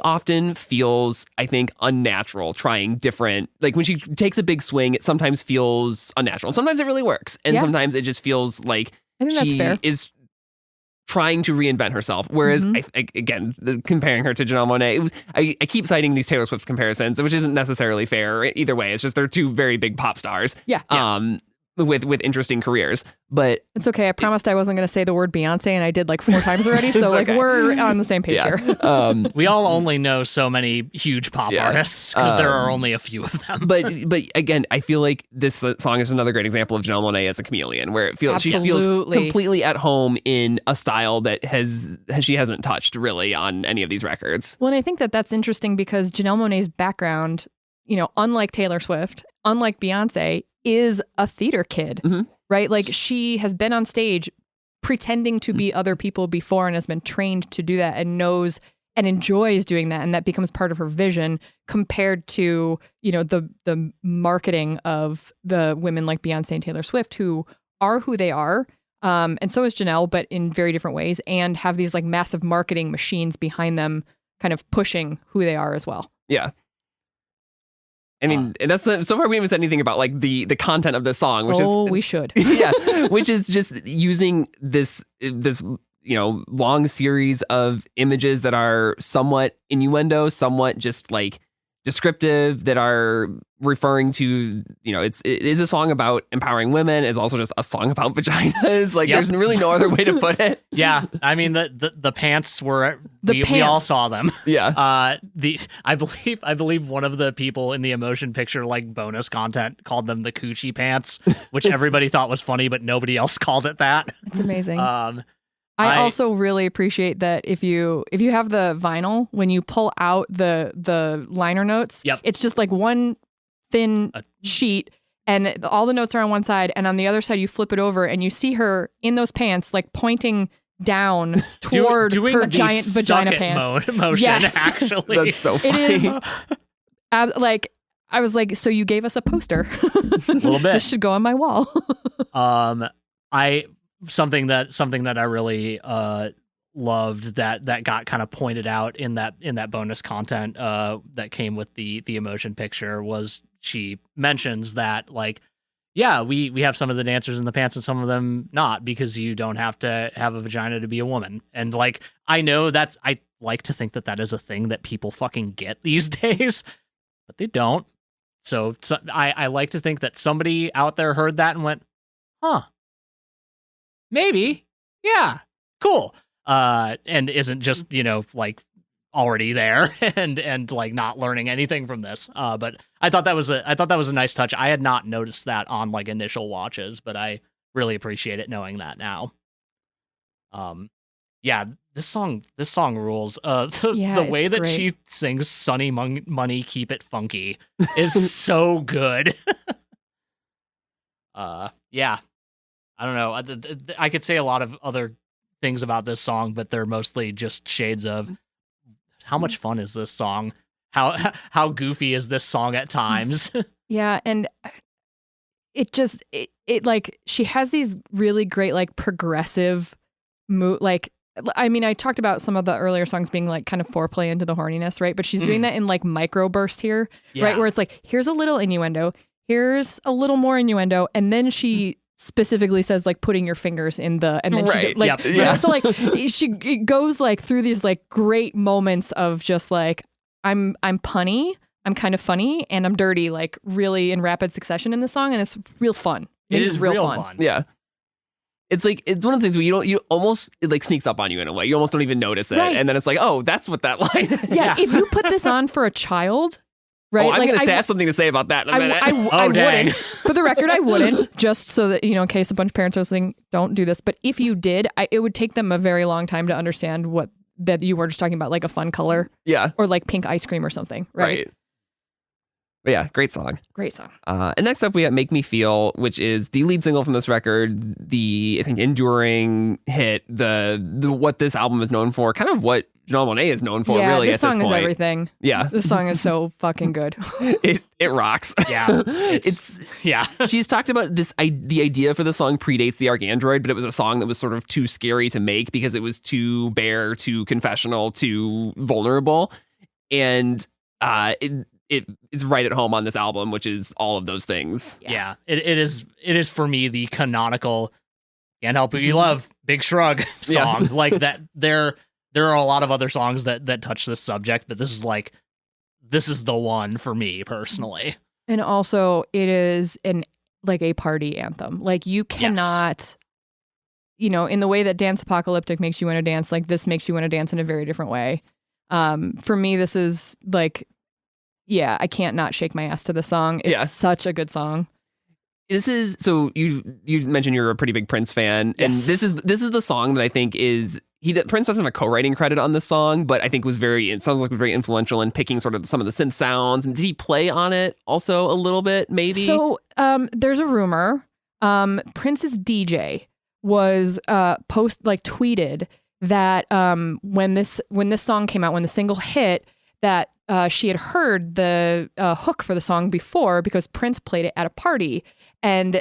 often feels, I think, unnatural trying different, like when she takes a big swing, it sometimes feels unnatural. Sometimes it really works. And sometimes it just feels like I think that's she fair. is trying to reinvent herself. Whereas, again, comparing her to Janelle Monáe, I keep citing these Taylor Swift comparisons, which isn't necessarily fair either way. It's just they're two very big pop stars. Yeah. With interesting careers. But it's okay. I promised I wasn't going to say the word Beyonce, and I did like 4 times already. So like we're on the same page here. We all only know so many huge pop artists because there are only a few of them. but again, I feel like this song is another great example of Janelle Monáe as a chameleon, where it feels she feels completely at home in a style that she hasn't touched really on any of these records. Well, and I think that's interesting because Janelle Monáe's background, unlike Taylor Swift, unlike Beyonce, is a theater kid, right? Like she has been on stage pretending to be other people before and has been trained to do that and knows and enjoys doing that. And that becomes part of her vision compared to, the marketing of the women like Beyonce and Taylor Swift who are who they are. And so is Janelle, but in very different ways and have these like massive marketing machines behind them kind of pushing who they are as well. Yeah. I mean, that's so far we haven't said anything about like the content of the song, which is we should. Yeah, which is just using this long series of images that are somewhat innuendo, somewhat just like descriptive, that are referring to, it is a song about empowering women. It's also just a song about vaginas. Like there's really no other way to put it. Yeah, I mean the pants were we all saw them. Yeah. I believe one of the people in the emotion picture like bonus content called them the coochie pants, which everybody thought was funny, but nobody else called it that. It's amazing. I also really appreciate that if you have the vinyl, when you pull out the liner notes, it's just like one thin sheet and all the notes are on one side, and on the other side you flip it over and you see her in those pants like pointing down toward doing her giant vagina pants. Motion, yes. Actually. That's so funny. It is like I was like, so you gave us a poster. A little bit. This should go on my wall. Something that I really loved that got kind of pointed out in that bonus content that came with the emotion picture was she mentions that like, yeah, we have some of the dancers in the pants and some of them not, because you don't have to have a vagina to be a woman. And like, I know I like to think that is a thing that people fucking get these days, but they don't. So I like to think that somebody out there heard that and went, huh, maybe, yeah, cool. And isn't just, like already there and like not learning anything from this. But I thought that was a nice touch. I had not noticed that on like initial watches, but I really appreciate it knowing that now. Yeah, this song rules. The way that she sings "Sunny Money, Keep It Funky" is so good. Yeah, I don't know. I could say a lot of other things about this song, but they're mostly just shades of how much fun is this song? How goofy is this song at times? Yeah, and it like she has these really great like progressive like, I mean, I talked about some of the earlier songs being like kind of foreplay into the horniness, right? But she's doing that in like micro burst here, right? Where it's like, here's a little innuendo, here's a little more innuendo, and then she specifically says like putting your fingers in the, and then she, like, so like she goes like through these like great moments of just like, I'm punny, I'm kind of funny, and I'm dirty, like really in rapid succession in the song, and it's real fun. It is real fun. Yeah. It's like, it's one of the things where you almost, it like sneaks up on you in a way. You almost don't even notice it. Right. And then it's like, oh, that's what that line is. Yeah. If you put this on for a child, right? Oh, I'm going to have something to say about that in a minute. I wouldn't. For the record, I wouldn't. Just so that, in case a bunch of parents are listening, don't do this. But if you did, it would take them a very long time to understand what that you were just talking about, like a fun color. Yeah. Or like pink ice cream or something, right? But yeah, great song. Great song. And next up, we have Make Me Feel, which is the lead single from this record, the, I think, enduring hit, the what this album is known for, kind of what Janelle Monáe is known for, really, this at this song point. is everything. Yeah. This song is so fucking good. It rocks. Yeah. Yeah. She's talked about this. The idea for the song predates the Arc Android, but it was a song that was sort of too scary to make because it was too bare, too confessional, too vulnerable. And it's right at home on this album, which is all of those things. Yeah. It is for me the canonical Can't Help What You Love, Big Shrug song. Yeah. Like that there are a lot of other songs that touch this subject, but this is the one for me personally. And also it is a party anthem. Like you cannot, in the way that Dance Apocalyptic makes you want to dance, like this makes you want to dance in a very different way. For me, this is like, I can't not shake my ass to the song. It's such a good song. This is, so you mentioned you're a pretty big Prince fan, and this is the song that I think is, Prince doesn't have a co-writing credit on this song, but I think it sounds like very influential in picking sort of some of the synth sounds. And did he play on it also a little bit, maybe? So there's a rumor. Prince's DJ was tweeted that when this song came out, when the single hit, that she had heard the hook for the song before because Prince played it at a party. And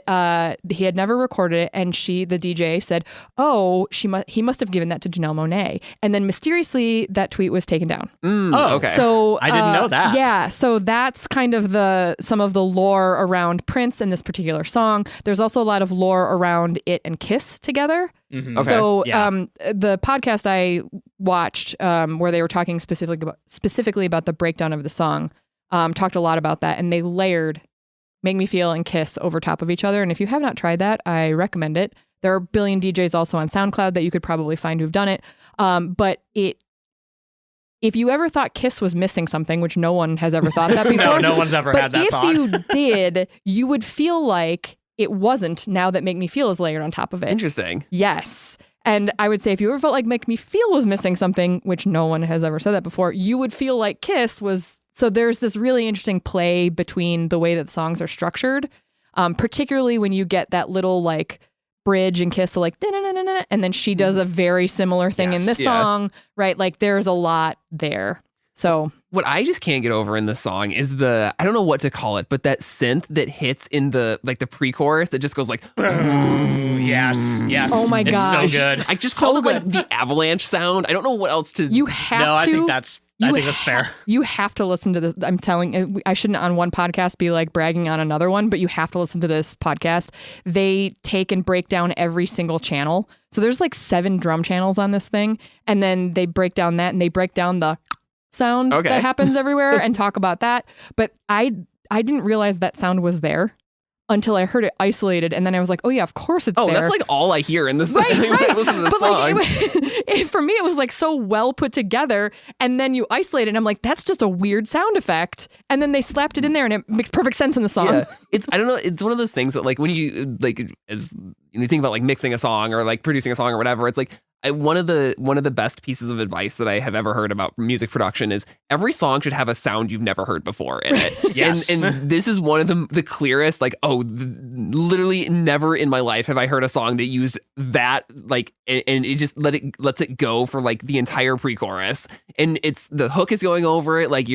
he had never recorded it, and the DJ said, "Oh, he must have given that to Janelle Monáe." And then mysteriously, that tweet was taken down. Okay. So I didn't know that. Yeah, so that's kind of some of the lore around Prince in this particular song. There's also a lot of lore around it and Kiss together. Mm-hmm. Okay. So Yeah. the podcast I watched, where they were talking specifically about the breakdown of the song, talked a lot about that, and they layered Make Me Feel and Kiss over top of each other. And if you have not tried that, I recommend it. There are a billion DJs also on SoundCloud that you could probably find who've done it. But if you ever thought Kiss was missing something, which no one has ever thought that before. No one's ever had that thought. But if you did, you would feel like it wasn't, now that Make Me Feel is layered on top of it. Interesting. Yes. And I would say if you ever felt like Make Me Feel was missing something, which no one has ever said that before, you would feel like Kiss was. So there's this really interesting play between the way that the songs are structured, particularly when you get that little like bridge and Kiss, the like, and then she does a very similar thing in this song, right? Like there's a lot there. So what I just can't get over in this song is I don't know what to call it, but that synth that hits in the pre-chorus that just goes like, yes. Oh my gosh. It's so good. I just call it like the avalanche sound. I don't know what else to. You have to. I think that's fair. You have to listen to this. I'm telling, I shouldn't on one podcast be like bragging on another one, but you have to listen to this podcast. They take and break down every single channel. So there's like 7 drum channels on this thing. And then they break down that, and they break down the sound that happens everywhere and talk about that. But I didn't realize that sound was there until I heard it isolated, and then I was like, oh yeah, of course it's there. Oh, that's like all I hear in this right. when I listen to this but song. Like, for me, it was like so well put together, and then you isolate it, and I'm like, that's just a weird sound effect. And then they slapped it in there, and it makes perfect sense in the song. Yeah. I don't know, it's one of those things that like when you like as you think about like mixing a song or like producing a song or whatever, it's like one of the best pieces of advice that I have ever heard about music production is every song should have a sound you've never heard before in it. Yes. And this is one of the clearest, like, literally never in my life have I heard a song that used that, like, and it just lets it go for like the entire pre-chorus. And the hook is going over it, like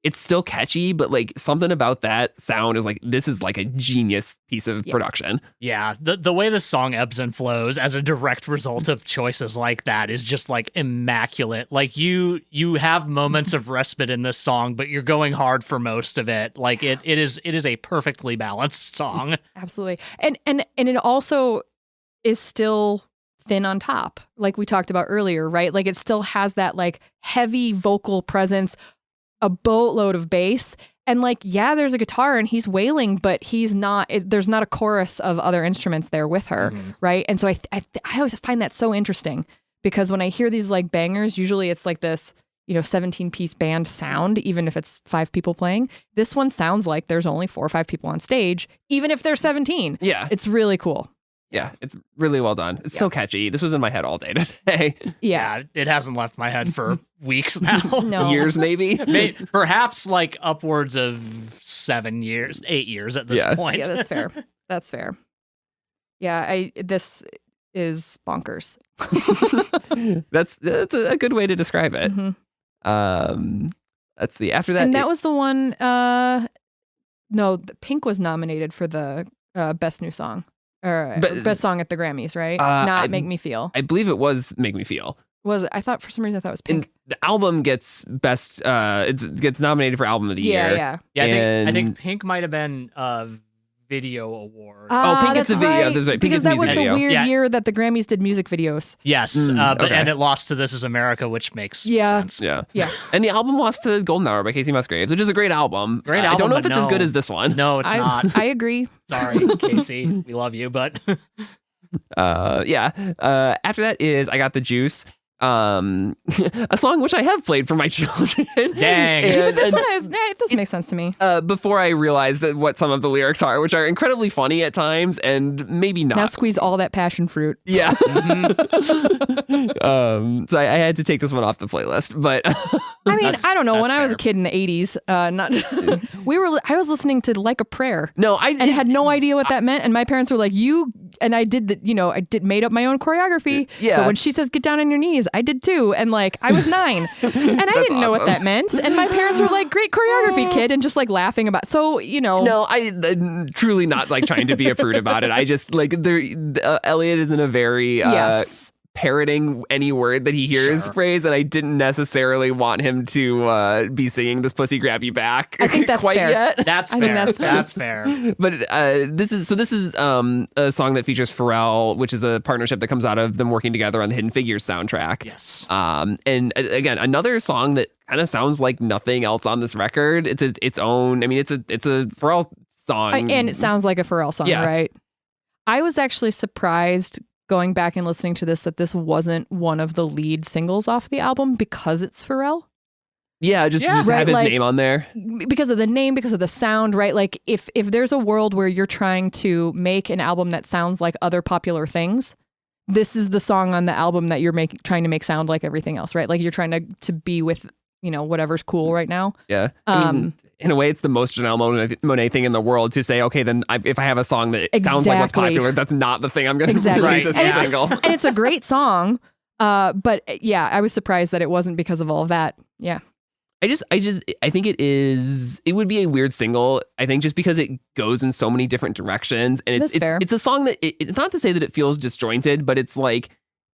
it's still catchy, but like something about that sound is like, this is like a genius piece of production. Yeah. The way the song ebbs and flows as a direct result of choices like that is just like immaculate. Like you have moments of respite in this song, but you're going hard for most of it. Like it is a perfectly balanced song. Absolutely. And it also is still thin on top, like we talked about earlier, right? Like it still has that like heavy vocal presence, a boatload of bass, and like, yeah, there's a guitar and he's wailing, but there's not a chorus of other instruments there with her, right? And so I always find that so interesting, because when I hear these like bangers, usually it's like this, 17-piece band sound, even if it's 5 people playing. This one sounds like there's only 4 or 5 people on stage, even if there's 17. Yeah. It's really cool. Yeah, it's really well done. It's so catchy. This was in my head all day today. Yeah. It hasn't left my head for weeks now. No. Years, maybe. Perhaps like upwards of 7 years, 8 years at this point. Yeah, that's fair. That's fair. Yeah, this is bonkers. That's a good way to describe it. Let's see. After that, And that was the one. No, Pink was nominated for the best new song or best song at the Grammys, right? Not Make Me Feel. I believe it was Make Me Feel. Was it? I thought for some reason I thought it was Pink. And the album gets best. It gets nominated for album of the year. Yeah. I think Pink might have been video award. Pink gets the video. Right. That's right. Pink Because gets that was music the video. weird year that the Grammys did music videos. Yes, okay. and it lost to This Is America, which makes sense. Yeah. Yeah. And the album lost to Golden Hour by Casey Musgraves, which is a great album. Great I album, don't know if but it's as no. good as this one. No, it's not. I agree. Sorry, Casey. We love you, but After that is I Got the Juice. A song which I have played for my children. Dang. But this one is, it doesn't make sense to me. Before I realized what some of the lyrics are, which are incredibly funny at times and maybe not. Now squeeze all that passion fruit. Yeah. So I had to take this one off the playlist, but I mean, I don't know. When that's I was a fair. kid in the 80s, I was listening to Like a Prayer. no, And had no idea what that meant. And my parents were like, and I made up my own choreography. Yeah. So when she says get down on your knees, I did too. And like, I was 9 and I didn't know what awesome. that meant. And my parents were like, great choreography, kid. And just like laughing about, so, No, I'm truly not like trying to be a prude about it. I just like Elliot is in a very yes. parroting any word that he hears Sure. phrase, and I didn't necessarily want him to be singing this pussy grab you back. I think that's quite fair. yet. that's I fair. think that's fair. But this is a song that features Pharrell, which is a partnership that comes out of them working together on the Hidden Figures soundtrack. Yes. And again, another song that kind of sounds like nothing else on this record. It's its own. I mean, it's a Pharrell song, And it sounds like a Pharrell song, Yeah. right? I was actually surprised going back and listening to this that this wasn't one of the lead singles off the album because it's Pharrell. just Right, have his like- name on there. Because of the name, because of the sound, right? Like if there's a world where you're trying to make an album that sounds like other popular things, this is the song on the album that you're trying to make sound like everything else, right? Like you're trying to be with, whatever's cool right now. Yeah. I mean, in a way, it's the most Janelle Monáe thing in the world to say, okay, then if I have a song that sounds like what's Exactly. popular, that's not the thing I'm going to Exactly. release as Right. a single. And it's a great song. But yeah, I was surprised that it wasn't because of all of that. Yeah. I think it would be a weird single. I think just because it goes in so many different directions, and That's fair. it's a song that it's not to say that it feels disjointed, but it's like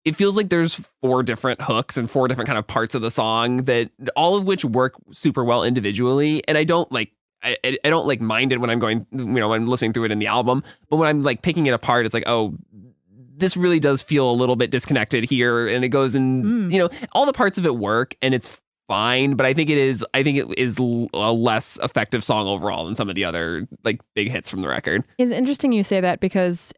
it feels like there's 4 different hooks and 4 different kind of parts of the song that all of which work super well individually. And I don't like I don't like mind it when I'm going, when I'm listening through it in the album, but when I'm like picking it apart, it's like, oh, this really does feel a little bit disconnected here, and it goes in, all the parts of it work, and it's fine, but I think it is a less effective song overall than some of the other like big hits from the record. It's interesting you say that because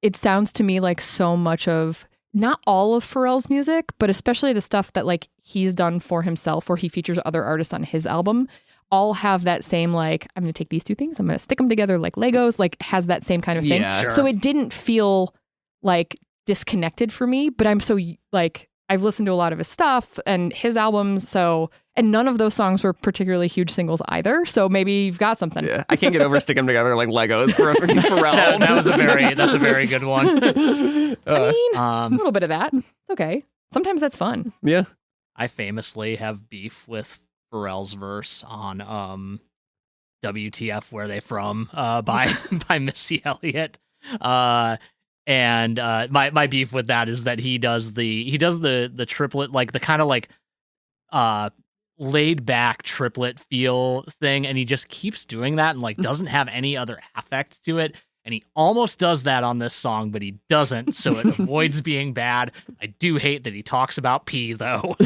it sounds to me like so much of, not all of Pharrell's music, but especially the stuff that like he's done for himself or he features other artists on his album, all have that same like, I'm going to take these 2 things, I'm going to stick them together like Legos, like has that same kind of thing. Yeah. Sure. So it didn't feel like disconnected for me, but I'm so like, I've listened to a lot of his stuff and his albums, and none of those songs were particularly huge singles either. So maybe you've got something. Yeah, I can't get over stick them together like Legos for a freaking Pharrell. That's a very good one. I mean, a Um, little bit of that. It's okay. Sometimes that's fun. Yeah. I famously have beef with Pharrell's verse on WTF Where They From by Missy Elliott. And my beef with that is that he does the triplet, like the kind of like laid back triplet feel thing, and he just keeps doing that and like doesn't have any other affect to it. And he almost does that on this song, but he doesn't, so it avoids being bad. I do hate that he talks about pee though.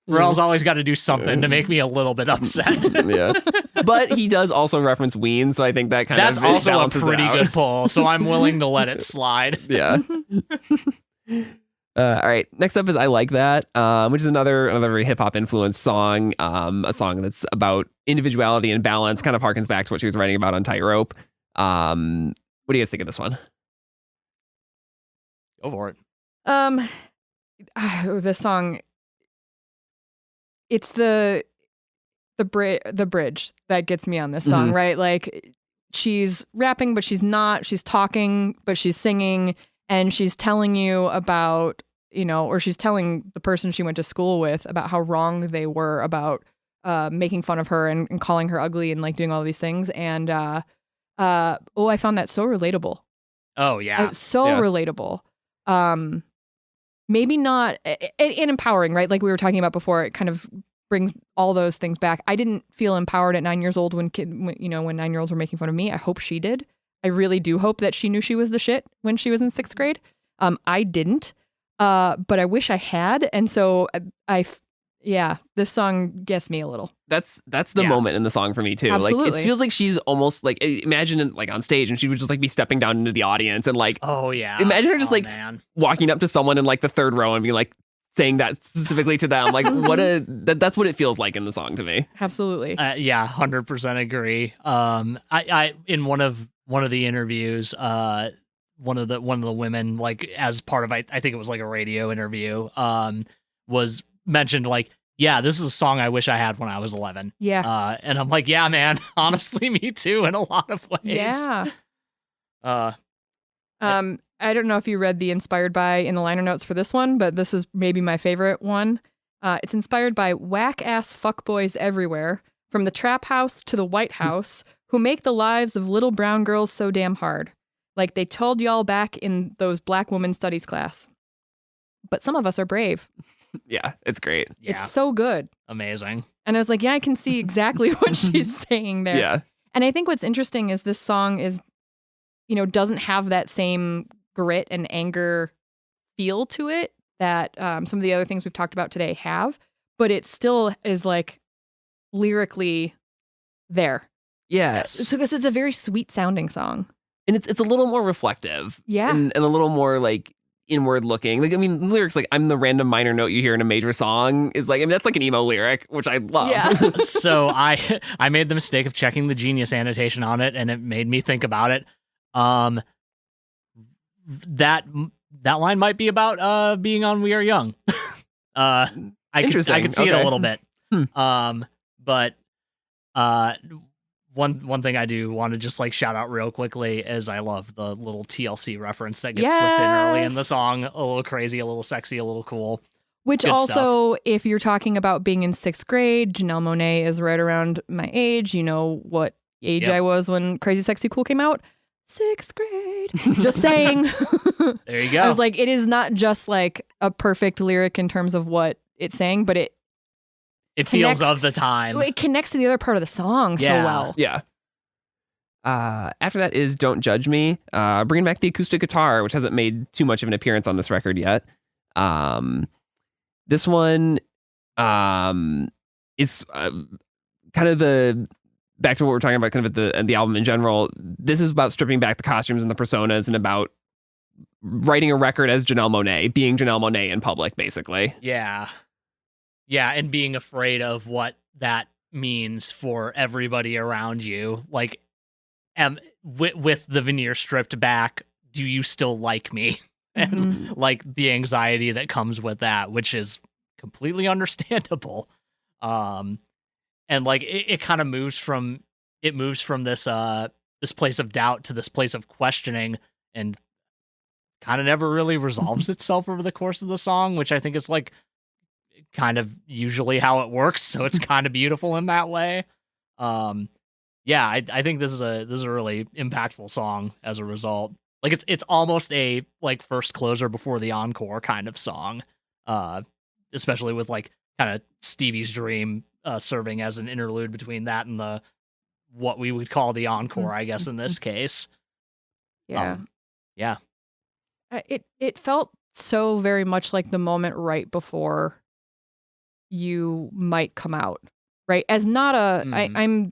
Pharrell's always got to do something to make me a little bit upset. Yeah. But he does also reference Ween, so I think that That's also a balances pretty out. good pull, so I'm willing to let it slide. Yeah. All right. Next up is I Like That, which is another very hip hop influenced song. A song that's about individuality and balance, kind of harkens back to what she was writing about on Tightrope. What do you guys think of this one? Go for it. This song, it's the bridge that gets me on this song, right? Like, she's rapping, but she's not. She's talking, but she's singing, and she's telling you about, or she's telling the person she went to school with about how wrong they were about making fun of her and calling her ugly and like doing all these things. And I found that so relatable. Oh yeah, relatable. Maybe not and empowering, right? Like we were talking about before, it kind of brings all those things back. I didn't feel empowered at 9 years old when 9-year-olds were making fun of me. I hope she did. I really do hope that she knew she was the shit when she was in 6th grade. I didn't, but I wish I had. And so this song gets me a little. That's the moment in the song for me too. Absolutely. Like, it feels like she's almost like, imagine it like on stage and she would just like be stepping down into the audience and like, oh yeah, imagine her just walking up to someone in like the 3rd row and being like saying that specifically to them. Like that's what it feels like in the song to me. Absolutely. 100% agree. I in one of the interviews, one of the women, like as part of, I think it was like a radio interview, was mentioned like, yeah, this is a song I wish I had when I was 11. Yeah. And I'm like, yeah, man, honestly, me too, in a lot of ways. Yeah. I don't know if you read the inspired by in the liner notes for this one, but this is maybe my favorite one. It's inspired by whack-ass fuckboys everywhere, from the trap house to the White House, who make the lives of little brown girls so damn hard. Like they told y'all back in those black woman studies class. But some of us are brave. Yeah, it's great. Yeah. It's so good. Amazing. And I was like, yeah, I can see exactly what she's saying there. Yeah. And I think what's interesting is this song is, doesn't have that same grit and anger feel to it that some of the other things we've talked about today have, but it still is like lyrically there. Yeah. So because it's a very sweet sounding song. And it's a little more reflective. Yeah. And a little more like inward looking. Like, I mean, lyrics like I'm the random minor note you hear in a major song is like, I mean, that's like an emo lyric, which I love. Yeah. So I made the mistake of checking the Genius annotation on it, and it made me think about it. That line might be about being on We Are Young. I could see it a little bit. But one thing I do want to just like shout out real quickly is I love the little TLC reference that gets slipped in early in the song. A little crazy, a little sexy, a little cool. Which Good also, stuff. If you're talking about being in 6th grade, Janelle Monáe is right around my age. You know what age I was when Crazy Sexy Cool came out? 6th grade. Just saying. There you go. I was like, it is not just like a perfect lyric in terms of what it's saying, but it feels of the time. It connects to the other part of the song so well. Yeah. After that is Don't Judge Me, bringing back the acoustic guitar, which hasn't made too much of an appearance on this record yet. This one is kind of back to what we're talking about kind of at the album in general. This is about stripping back the costumes and the personas and about writing a record as Janelle Monáe, being Janelle Monáe in public, basically. Yeah. Yeah, and being afraid of what that means for everybody around you. Like, with the veneer stripped back, do you still like me? And like the anxiety that comes with that, which is completely understandable. And like it kind of moves from this this place of doubt to this place of questioning, and kind of never really resolves itself over the course of the song, which I think is like kind of usually how it works. So it's kind of beautiful in that way. Yeah, I think this is a really impactful song as a result. Like it's almost a like first closer before the encore kind of song, especially with like kind of Stevie's Dream serving as an interlude between that and the what we would call the encore, I guess in this case. Yeah, yeah. It felt so very much like the moment right before you might come out, right? As not a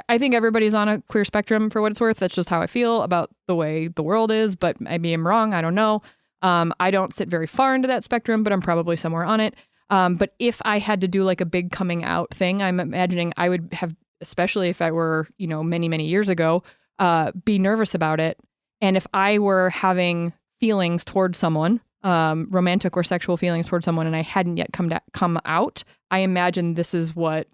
I think everybody's on a queer spectrum for what it's worth. That's just how I feel about the way the world is, but maybe I'm wrong. I don't know. I don't sit very far into that spectrum, but I'm probably somewhere on it. But if I had to do like a big coming out thing, I'm imagining I would have, especially if I were, many, many years ago, be nervous about it. And if I were having feelings towards someone, romantic or sexual feelings towards someone, and I hadn't yet come out, I imagine this is what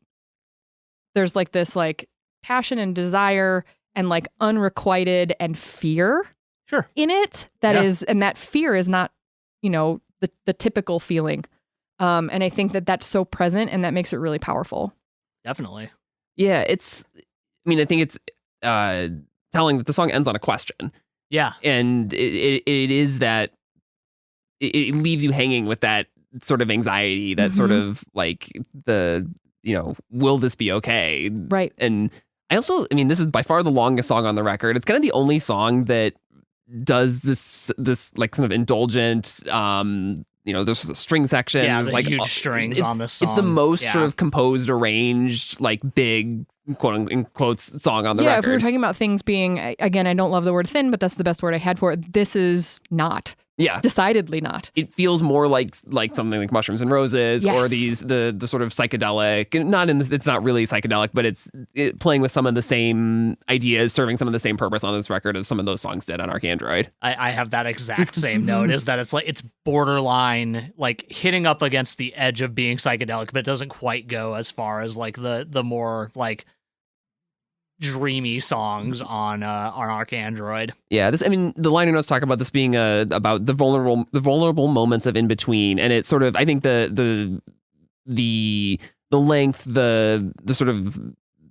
there's like this like passion and desire and like unrequited and fear in it. That is, and that fear is not, the typical feeling. And I think that that's so present, and that makes it really powerful. Definitely. Yeah, I think it's telling that the song ends on a question. Yeah. And it is that it leaves you hanging with that sort of anxiety, that sort of like will this be okay? Right. And this is by far the longest song on the record. It's kind of the only song that does this like kind of indulgent, there's a string section. Yeah, there's the like huge strings on this song. It's the most sort of composed, arranged, like big, quote unquote, song on the record. Yeah, if we were talking about things being, again, I don't love the word thin, but that's the best word I had for it. This is not. Yeah. Decidedly not. It feels more like something like Mushrooms and Roses, or the sort of psychedelic, it's not really psychedelic, but it's playing with some of the same ideas, serving some of the same purpose on this record as some of those songs did on Arcandroid. I have that exact same note, is that it's borderline, like hitting up against the edge of being psychedelic, but it doesn't quite go as far as like the more like dreamy songs on Arcandroid. Yeah, the liner notes talk about this being about the vulnerable moments of in between, and it's sort of, I think the length, the sort of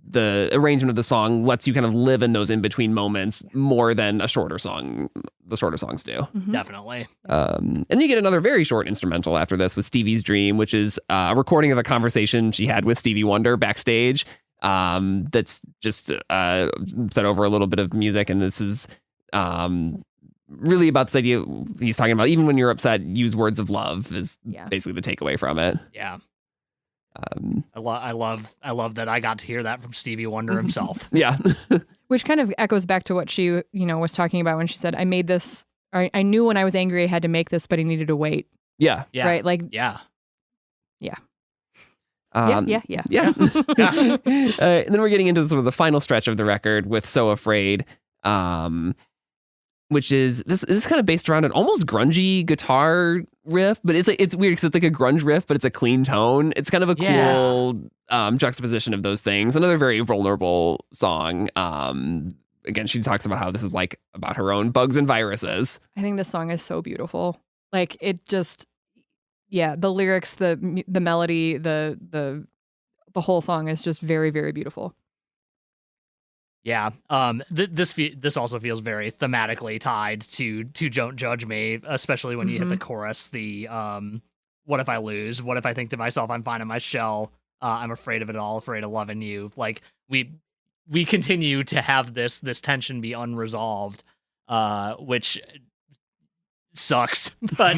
the arrangement of the song lets you kind of live in those in between moments more than the shorter songs do. Mm-hmm. Definitely. And you get another very short instrumental after this with Stevie's Dream, which is a recording of a conversation she had with Stevie Wonder backstage. That's just set over a little bit of music, and this is really about this idea he's talking about. Even when you're upset, use words of love is basically the takeaway from it. Yeah. I love that I got to hear that from Stevie Wonder himself. Yeah. Which kind of echoes back to what she, was talking about when she said, I made this, I knew when I was angry I had to make this, but I needed to wait. Yeah. Yeah. Right? Like, yeah. Yeah. Yeah. And And then we're getting into sort of the final stretch of the record with So Afraid, which is this is kind of based around an almost grungy guitar riff, but it's weird because it's like a grunge riff, but it's a clean tone. It's kind of a cool juxtaposition of those things. Another very vulnerable song. Again, she talks about how this is like about her own bugs and viruses. I think this song is so beautiful. Like, it just, the lyrics, the melody, the whole song is just very, very beautiful. Yeah. This also feels very thematically tied to Don't Judge Me, especially when you hit the chorus. The what if I lose? What if I think to myself I'm fine in my shell? I'm afraid of it all, afraid of loving you. Like, we continue to have this tension be unresolved, which sucks, but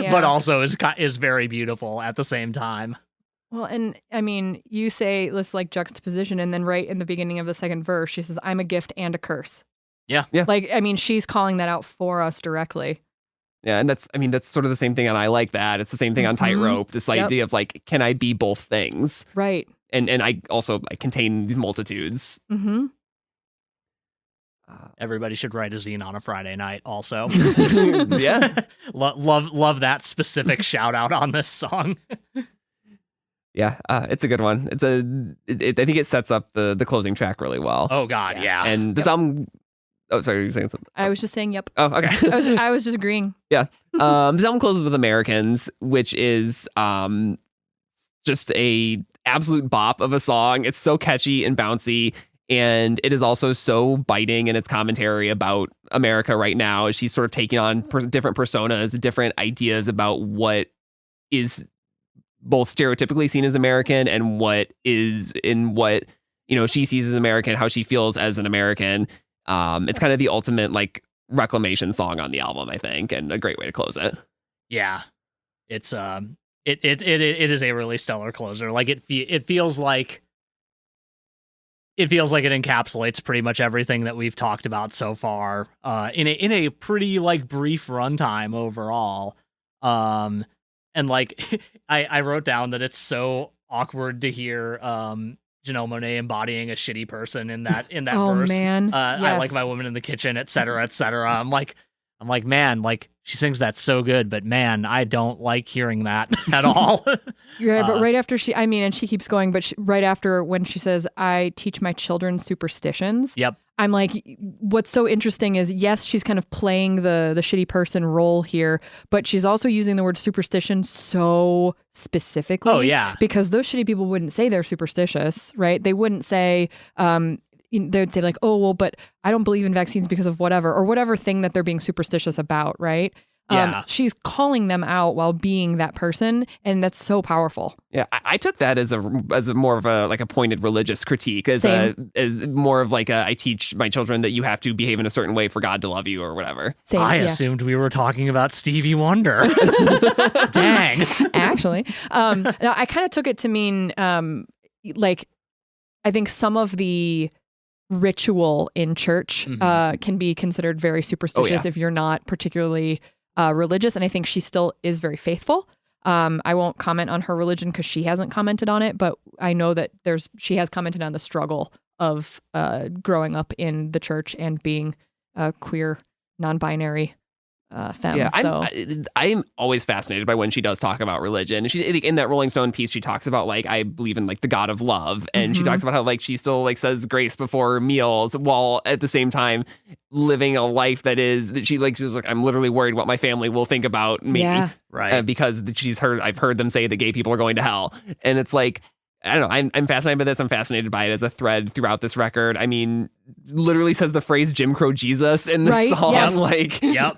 but also is very beautiful at the same time. Well, and I mean, you say this like juxtaposition, and then right in the beginning of the second verse, she says, I'm a gift and a curse. Yeah. Like, I mean, she's calling that out for us directly. Yeah, and that's sort of the same thing on I Like That. It's the same thing on Tightrope. This idea of like, can I be both things? Right. And I also contain these multitudes. Mm-hmm. Everybody should write a zine on a Friday night also. Yeah. Love that specific shout out on this song. Yeah, it's a good one. I think it sets up the closing track really well. Oh God, yeah. And this album. Oh, sorry, you were saying something. I was just saying, yep. Oh, okay. I was just agreeing. Yeah. This album closes with Americans, which is just a absolute bop of a song. It's so catchy and bouncy, and it is also so biting in its commentary about America right now. She's sort of taking on different personas, different ideas about what is both stereotypically seen as American and what is in what she sees as American, how she feels as an American. It's kind of the ultimate like reclamation song on the album, I think, and a great way to close it. Yeah, it's it is a really stellar closer. Like it feels like it encapsulates pretty much everything that we've talked about so far. In a pretty like brief runtime overall. And like I wrote down that it's so awkward to hear Janelle Monáe embodying a shitty person in that Oh, verse. man. I like Yes. my woman in the kitchen, et cetera, et cetera. I'm like, man, like she sings that so good, but man, I don't like hearing that at all. Right, but right after and she keeps going, but right after when she says, I teach my children superstitions. Yep. I'm like, what's so interesting is, yes, she's kind of playing the shitty person role here, but she's also using the word superstition so specifically. Oh, yeah. Because those shitty people wouldn't say they're superstitious, right? They wouldn't say, they would say like, oh, well, but I don't believe in vaccines because of whatever, or whatever thing that they're being superstitious about, right? Yeah. She's calling them out while being that person, and that's so powerful. Yeah, I took that as a more of a like a pointed religious critique, as more of like I teach my children that you have to behave in a certain way for God to love you or whatever. Same, I assumed we were talking about Stevie Wonder. Dang. Actually, no, I kind of took it to mean like I think some of the ritual in church can be considered very superstitious if you're not particularly religious, and I think she still is very faithful. I won't comment on her religion because she hasn't commented on it, but I know that she has commented on the struggle of growing up in the church and being a queer, non-binary femme. Yeah, so I'm always fascinated by when she does talk about religion. She in that Rolling Stone piece, she talks about like I believe in like the God of love, and she talks about how like she still like says grace before meals while at the same time living a life that she's like I'm literally worried what my family will think about me, right? Because I've heard them say that gay people are going to hell, and it's like. I don't know. I'm fascinated by this. I'm fascinated by it as a thread throughout this record. I mean, literally says the phrase Jim Crow Jesus in the song. Yes. Like, yep.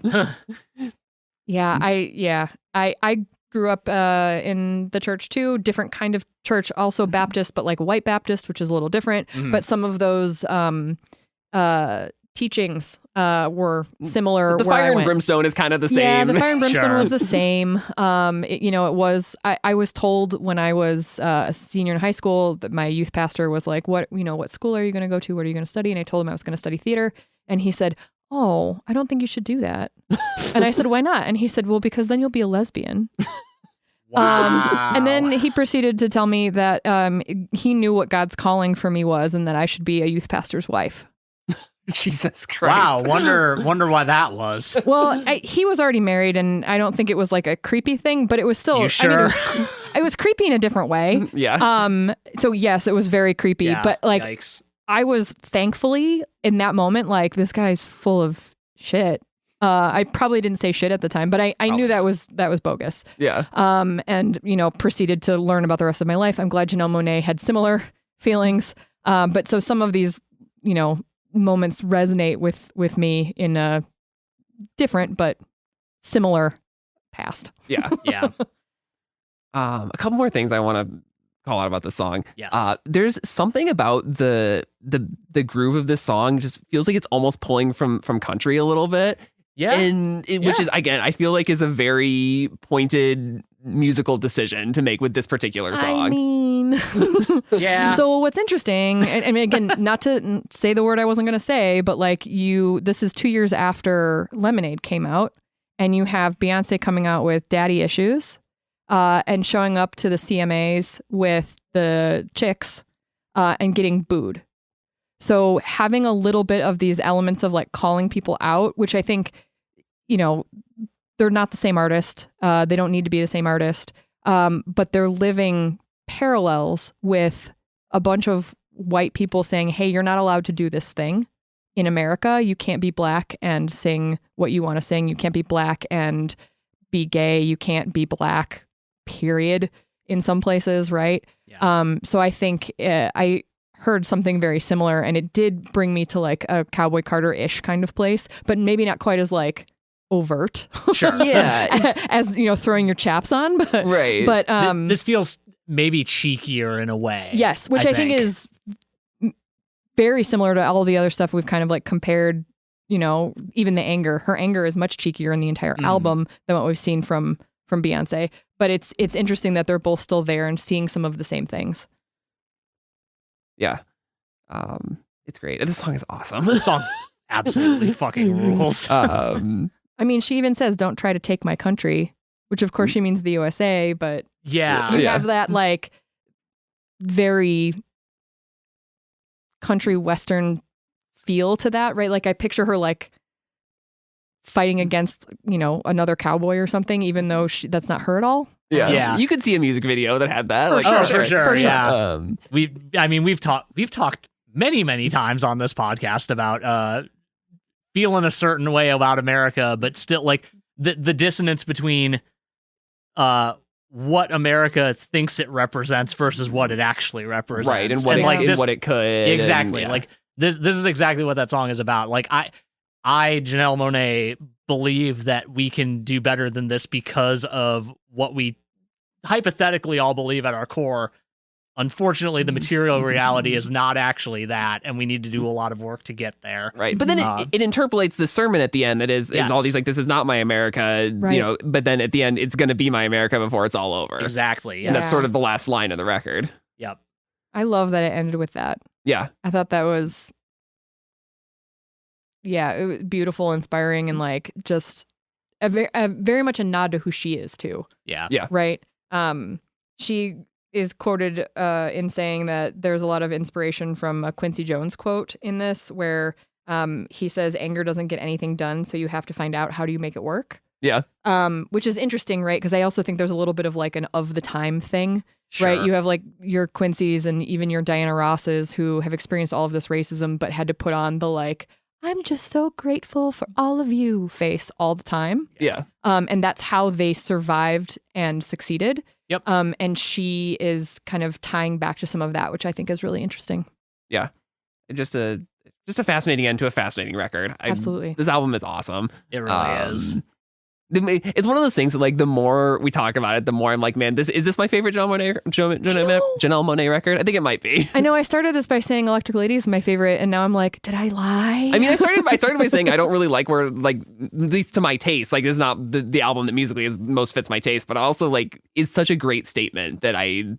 I grew up in the church too, different kind of church, also Baptist, but like white Baptist, which is a little different. But some of those teachings were similar. The fire and brimstone is kind of the same. Yeah, the fire and brimstone Sure. was the same. It was. I was told when I was a senior in high school that my youth pastor was like, "What school are you going to go to? What are you going to study?" And I told him I was going to study theater, and he said, "Oh, I don't think you should do that." And I said, "Why not?" And he said, "Well, because then you'll be a lesbian." Wow. And then he proceeded to tell me that he knew what God's calling for me was, and that I should be a youth pastor's wife. Jesus Christ. Wow, wonder why that was. Well, he was already married, and I don't think it was like a creepy thing, but it was still. You sure? It was creepy in a different way. Yeah. So yes, it was very creepy, Yeah, but like yikes. I was thankfully in that moment like this guy's full of shit. I probably didn't say shit at the time, but I knew that was bogus. Yeah. And proceeded to learn about the rest of my life. I'm glad Janelle Monáe had similar feelings. But so some of these, moments resonate with me in a different but similar past. Yeah. Yeah. A couple more things I want to call out about the song. Yes. There's something about the groove of this song just feels like it's almost pulling from country a little bit. Yeah. Which is, again, I feel like is a very pointed musical decision to make with this particular song. I mean, Yeah. So what's interesting, I mean, again, not to say the word I wasn't going to say, but like this is 2 years after Lemonade came out, and you have Beyonce coming out with Daddy Issues, and showing up to the CMAs with the Chicks, and getting booed. So having a little bit of these elements of like calling people out, which I think, they're not the same artist. They don't need to be the same artist. But they're living parallels with a bunch of white people saying, hey, you're not allowed to do this thing in America. You can't be black and sing what you want to sing. You can't be black and be gay. You can't be black, period, in some places, right? Yeah. So I think I heard something very similar, and it did bring me to like a Cowboy Carter-ish kind of place, but maybe not quite as like overt. Sure. Yeah. As throwing your chaps on, but Right. But This feels maybe cheekier in a way. yes, which I think is very similar to all the other stuff we've kind of like compared. Even the anger. Her anger is much cheekier in the entire album than what we've seen from Beyonce. But it's interesting that they're both still there and seeing some of the same things. Yeah. It's great. This song is awesome. This song absolutely fucking rules. I mean, she even says, "Don't try to take my country," which of course she means the USA, but Yeah. you have that like very country western feel to that, right? Like I picture her like fighting against, another cowboy or something, even though that's not her at all. Yeah. You could see a music video that had that. For sure. Yeah. We've talked many times on this podcast about feeling a certain way about America, but still like the dissonance between what America thinks it represents versus what it actually represents. Right, and what it could. Exactly. And, Like this is exactly what that song is about. Like I Janelle Monáe believe that we can do better than this because of what we hypothetically all believe at our core. Unfortunately, the material reality is not actually that, and we need to do a lot of work to get there. Right. But then it interpolates the sermon at the end that is all these like, this is not my America, right. But then at the end, it's going to be my America before it's all over. Exactly. Yeah. And that's sort of the last line of the record. Yep. I love that it ended with that. Yeah. I thought that was, it was beautiful, inspiring, and like just a very much a nod to who she is too. Yeah. Yeah. Right. She is quoted in saying that there's a lot of inspiration from a Quincy Jones quote in this where he says anger doesn't get anything done, so you have to find out how do you make it work. Yeah. Which is interesting, right? Because I also think there's a little bit of like an of the time thing, Sure. right? You have like your Quincy's and even your Diana Rosses who have experienced all of this racism but had to put on the like, I'm just so grateful for all of you face all the time. Yeah. And that's how they survived and succeeded. Yep. And she is kind of tying back to some of that, which I think is really interesting. Yeah. Just a fascinating end to a fascinating record. Absolutely. This album is awesome. It really is. It's one of those things that like the more we talk about it, the more I'm like, man, is this my favorite Janelle Monáe record? I think it might be. I know I started this by saying Electric Lady is my favorite, and now I'm like, did I lie? I mean, I started by saying I don't really like where, like, at least to my taste, like, this is not the album that musically most fits my taste, but also like it's such a great statement that I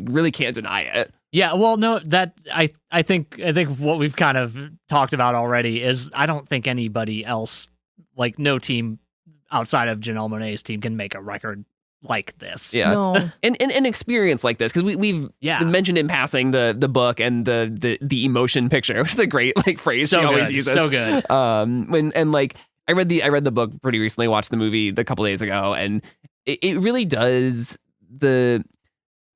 really can't deny it. Yeah, well, no, that I think what we've kind of talked about already is I don't think anybody else, like no team outside of Janelle Monáe's team, can make a record like this. Yeah, no. and an experience like this, because we've mentioned in passing the book and the emotion picture, which is a great like phrase she always uses. So good. I read the book pretty recently, watched the movie a couple days ago, and it really does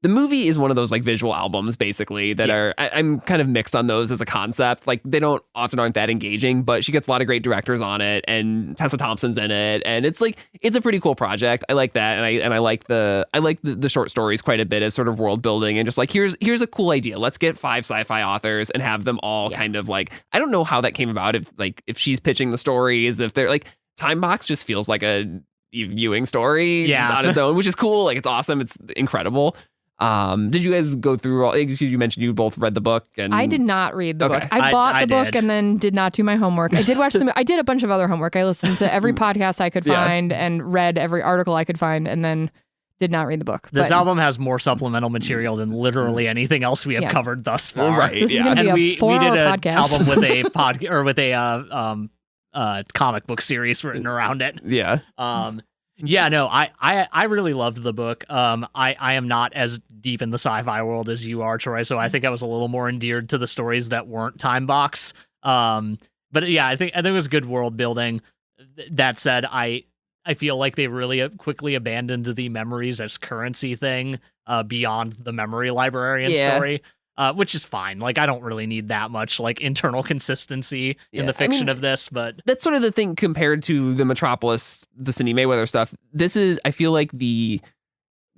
the movie is one of those like visual albums basically that are I'm kind of mixed on those as a concept. Like they aren't that engaging, but she gets a lot of great directors on it, and Tessa Thompson's in it, and it's a pretty cool project. I like that, and I like the short stories quite a bit as sort of world building and just like here's a cool idea. Let's get 5 sci-fi authors and have them all kind of like, I don't know how that came about, if she's pitching the stories, if they're like, Time Box just feels like a viewing story on its own, which is cool. Like it's awesome. It's incredible. Did you guys go through all? You mentioned you both read the book, and I did not read the book. I bought the book and then did not do my homework. I did watch I did a bunch of other homework. I listened to every podcast I could find and read every article I could find, and then did not read the book. This album has more supplemental material than literally anything else we have covered thus far. Right. This is going to be a 4-hour podcast. Album with a comic book series written around it. Yeah. Yeah, no, I really loved the book. I am not as deep in the sci-fi world as you are, Troy, so I think I was a little more endeared to the stories that weren't Time Box. But yeah, I think it was good world building. That said, I feel like they really quickly abandoned the memories as currency thing beyond the memory librarian story. Which is fine. Like, I don't really need that much like internal consistency in the fiction of this, but that's sort of the thing compared to the Metropolis, the Cindy Mayweather stuff. This is, I feel like the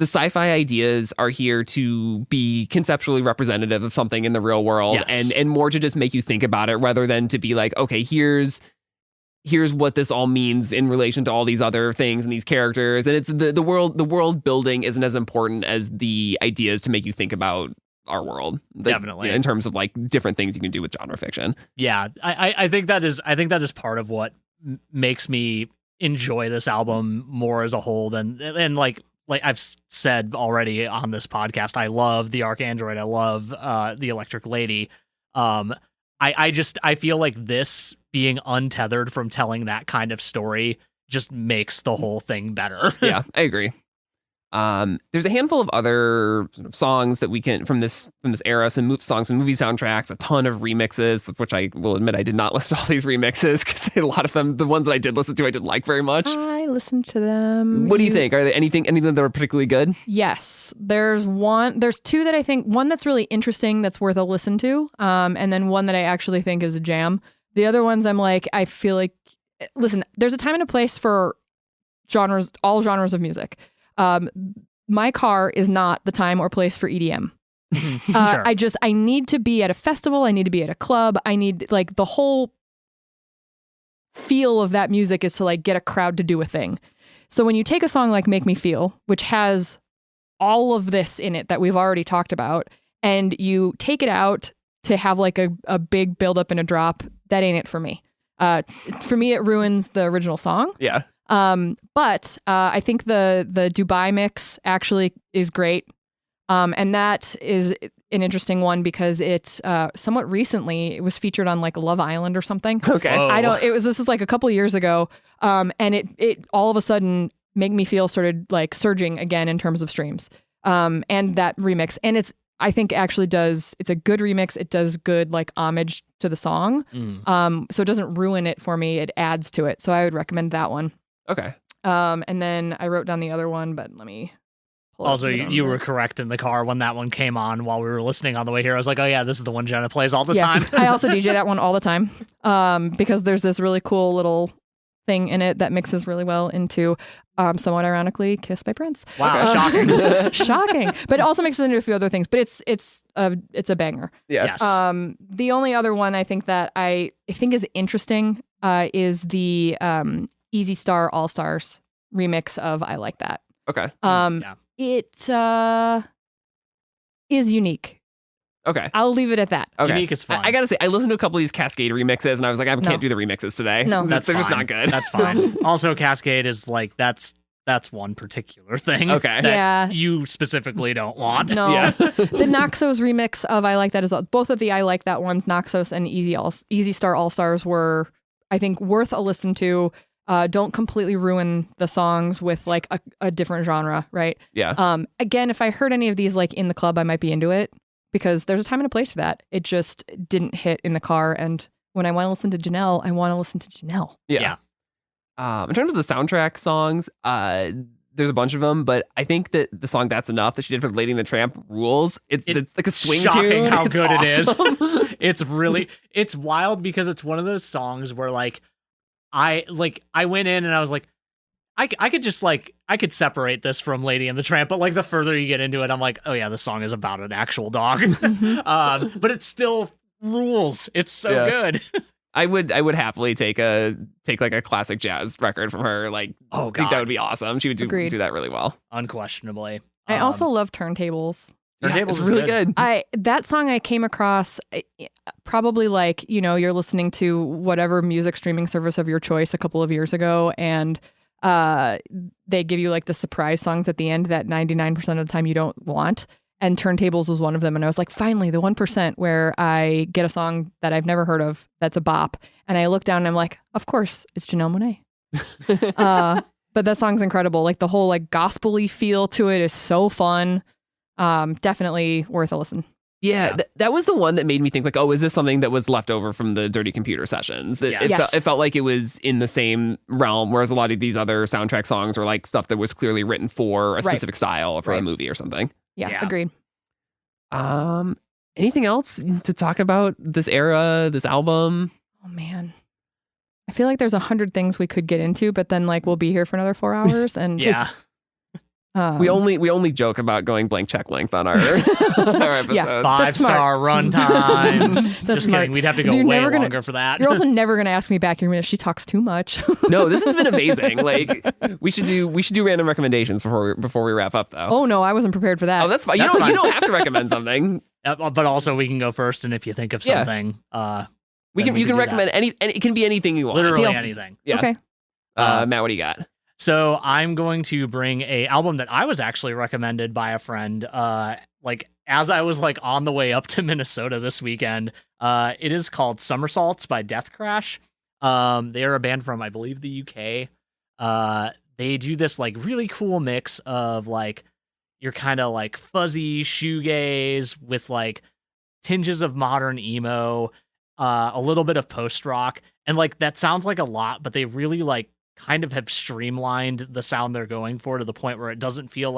sci-fi ideas are here to be conceptually representative of something in the real world, and more to just make you think about it rather than to be like, okay, here's what this all means in relation to all these other things and these characters. And it's the world building isn't as important as the ideas to make you think about our world, definitely, in terms of like different things you can do with genre fiction. Yeah, I think that is part of what makes me enjoy this album more as a whole and like I've said already on this podcast, I love the Arcandroid, I love the Electric Lady. I feel like this being untethered from telling that kind of story just makes the whole thing better. Yeah, I agree. There's a handful of other sort of songs that we can from this era, some songs and movie soundtracks, a ton of remixes, which I will admit I did not list all these remixes because a lot of them, the ones that I did listen to, I didn't like very much. I listened to them. What do you think? Are there anything that were particularly good? Yes, there's two that I think, one that's really interesting that's worth a listen to, and then one that I actually think is a jam. The other ones I'm like, I feel like, listen, there's a time and a place for genres, all genres of music. My car is not the time or place for EDM. Sure. I need to be at a festival. I need to be at a club. I need, like, the whole feel of that music is to, like, get a crowd to do a thing. So when you take a song like Make Me Feel, which has all of this in it that we've already talked about, and you take it out to have like a big build up and a drop, that ain't it for me. For me, it ruins the original song. Yeah. But I think the Dubai mix actually is great. And that is an interesting one because it's somewhat recently, it was featured on like Love Island or something. Okay. Whoa. This is like a couple of years ago. And it all of a sudden Make Me Feel started like surging again in terms of streams. And that remix. And I think actually it's a good remix. It does good like homage to the song. So it doesn't ruin it for me. It adds to it. So I would recommend that one. Okay. And then I wrote down the other one, but let me pull it up Also, and get on you there. were correct in the car when that one came on while we were listening on the way here. I was like, oh yeah, this is the one Jenna plays all the time. I also DJ that one all the time because there's this really cool little thing in it that mixes really well into somewhat ironically Kiss by Prince. Wow, shocking. Shocking. But it also mixes into a few other things, but it's a banger. Yeah. Yes. The only other one I think that I think is interesting is the Easy Star All Stars remix of I Like That. Okay. Yeah. It is unique. Okay. I'll leave it at that. Okay. Unique is fine. I gotta say, I listened to a couple of these Cascade remixes, and I was like, I can't do the remixes today. No. That's they're just fine. not good. That's fine. Also, Cascade is like that's one particular thing. Okay. That Yeah. you specifically don't want. No. Yeah. The Naxos remix of I Like That is both of the I Like That ones, Naxos and Easy Star All Stars, were, I think, worth a listen to. Don't completely ruin the songs with like a different genre, right? Yeah. Again, if I heard any of these like in the club, I might be into it because there's a time and a place for that. It just didn't hit in the car. And when I want to listen to Janelle, I want to listen to Janelle. Yeah. In terms of the soundtrack songs, there's a bunch of them, but I think that the song "That's Enough" that she did for Lady and the Tramp rules. It's like a swing shocking tune. how It's good awesome. it is. It's wild because it's one of those songs where like I went in and I was like, I could separate this from Lady and the Tramp, but like the further you get into it, I'm like, oh yeah, the song is about an actual dog. But it still rules. It's so good. I would happily take like a classic jazz record from her. Like, Oh, I think that would be awesome. She would do Agreed. that really well. Unquestionably. I also love Turntables. Turntables It's is really good. That song I came across probably like, you're listening to whatever music streaming service of your choice a couple of years ago, and they give you like the surprise songs at the end that 99% of the time you don't want. And Turntables was one of them. And I was like, finally, the 1% where I get a song that I've never heard of that's a bop. And I look down and I'm like, of course, it's Janelle Monáe. But that song's incredible. Like the whole like gospel-y feel to it is so fun. Definitely worth a listen. Yeah, that was the one that made me think like, oh, is this something that was left over from the Dirty Computer sessions? It, Yes. it felt like it was in the same realm, whereas a lot of these other soundtrack songs were like stuff that was clearly written for a specific style or for a movie or something. Yeah, agreed. Anything else to talk about this era, this album? Oh man. I feel like there's 100 things we could get into, but then like we'll be here for another 4 hours. And Yeah. We only joke about going blank check length on our episodes. Yeah. 5-star run times. Just smart. kidding. We'd have to go You're way never gonna- longer for that. You're also never going to ask me back. You're going to, she talks too much. No, this has been amazing. Like we should do random recommendations before we wrap up though. Oh no, I wasn't prepared for that. Oh, that's fine. That's You fine. don't have to recommend something. But also we can go first, and if you think of Yeah. something, You then can do recommend that. any it can be anything you want. Literally Deal. anything. Yeah. Okay. Matt, what do you got? So I'm going to bring a album that I was actually recommended by a friend. Like as I was like on the way up to Minnesota this weekend. It is called Somersaults by Death Crash. They are a band from, I believe, the UK. they do this like really cool mix of like your kind of like fuzzy shoegaze with like tinges of modern emo, a little bit of post rock, and like that sounds like a lot, but they really like kind of have streamlined the sound they're going for to the point where it doesn't feel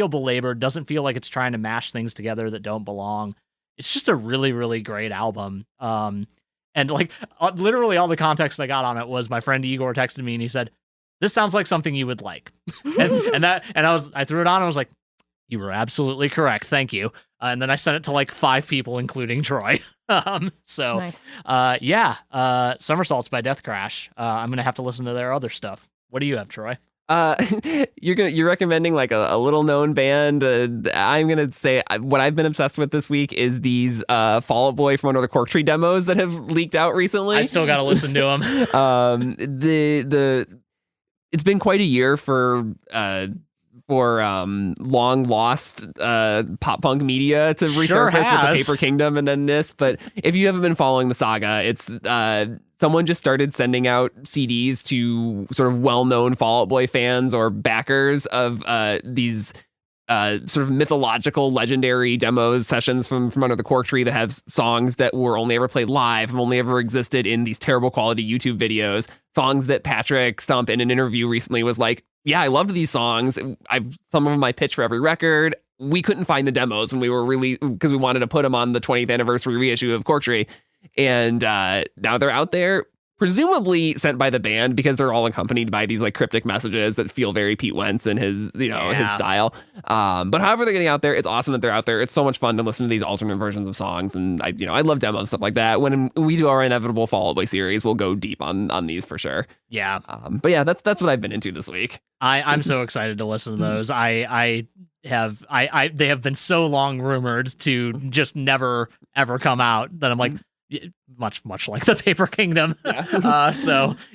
belabored, doesn't feel like it's trying to mash things together that don't belong. It's just a really, really great album. And like literally all the context I got on it was my friend Igor texted me and he said, "This sounds like something you would like." and I threw it on and I was like, "You were absolutely correct. Thank you." And then I sent it to like 5 people, including Troy. Nice. Somersaults by Death Crash. I'm gonna have to listen to their other stuff. What do you have, Troy? You're recommending like a little known band. I'm gonna say what I've been obsessed with this week is these Fall Out Boy from Under the Cork Tree demos that have leaked out recently. I still gotta listen to them. It's been quite a year for long lost pop punk media to resurface with the Paper Kingdom and then this. But if you haven't been following the saga, it's someone just started sending out CDs to sort of well-known Fall Out Boy fans or backers of these sort of mythological, legendary demos sessions from Under the Cork Tree that have songs that were only ever played live, have only ever existed in these terrible quality YouTube videos, songs that Patrick Stump in an interview recently was like, "Yeah, I loved these songs. Some of them I pitched for every record. We couldn't find the demos when we were because we wanted to put them on the 20th anniversary reissue of Cork Tree." And now they're out there, presumably sent by the band because they're all accompanied by these like cryptic messages that feel very Pete Wentz and his style. But however they're getting out there, it's awesome that they're out there. It's so much fun to listen to these alternate versions of songs. And I love demos and stuff like that. When we do our inevitable Fall Out Boy series, we'll go deep on these for sure. Yeah. But yeah, that's what I've been into this week. I'm so excited to listen to those. They have been so long rumored to just never ever come out that I'm like, much like the Paper Kingdom.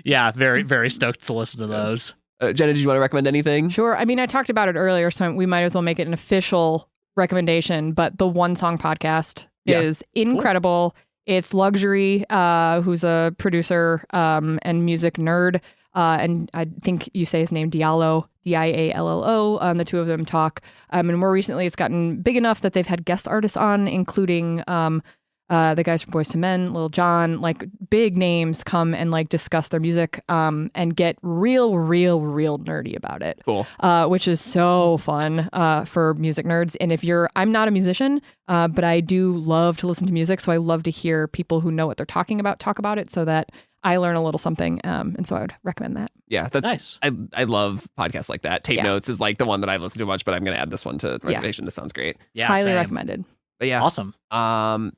Yeah. Very, very stoked to listen to those. Jenna, did you want to recommend anything? Sure. I mean, I talked about it earlier, so we might as well make it an official recommendation, but the One Song Podcast is incredible. Cool. It's Luxury, who's a producer and music nerd. And I think you say his name, Diallo, Diallo. The two of them talk. And more recently, it's gotten big enough that they've had guest artists on, including the guys from Boyz II Men, Lil Jon, like big names come and like discuss their music and get real nerdy about it. Cool. Which is so fun for music nerds. And I'm not a musician, but I do love to listen to music. So I love to hear people who know what they're talking about talk about it so that I learn a little something. And so I would recommend that. Yeah, that's nice. I love podcasts like that. Tape Notes is like the one that I've listened to much, but I'm going to add this one to recommendation. This sounds great. Yeah, highly recommended. But yeah, awesome.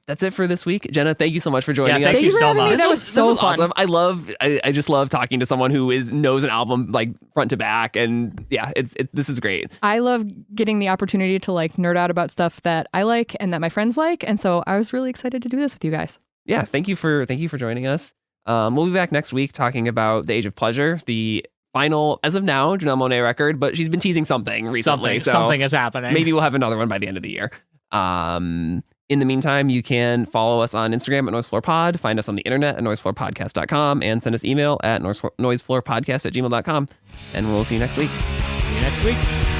That's it for this week. Jenna, thank you so much for joining us. Thank you so much. That was so fun. Awesome. I just love talking to someone who knows an album like front to back, and yeah, this is great. I love getting the opportunity to like nerd out about stuff that I like and that my friends like, and so I was really excited to do this with you guys. Yeah, thank you for joining us. We'll be back next week talking about The Age of Pleasure, the final, as of now, Janelle Monáe record, but she's been teasing something recently. Something is happening. Maybe we'll have another one by the end of the year. In the meantime, you can follow us on Instagram at noisefloorpod, find us on the internet at noisefloorpodcast.com, and send us email at noisefloorpodcast@gmail.com. And we'll see you next week. See you next week.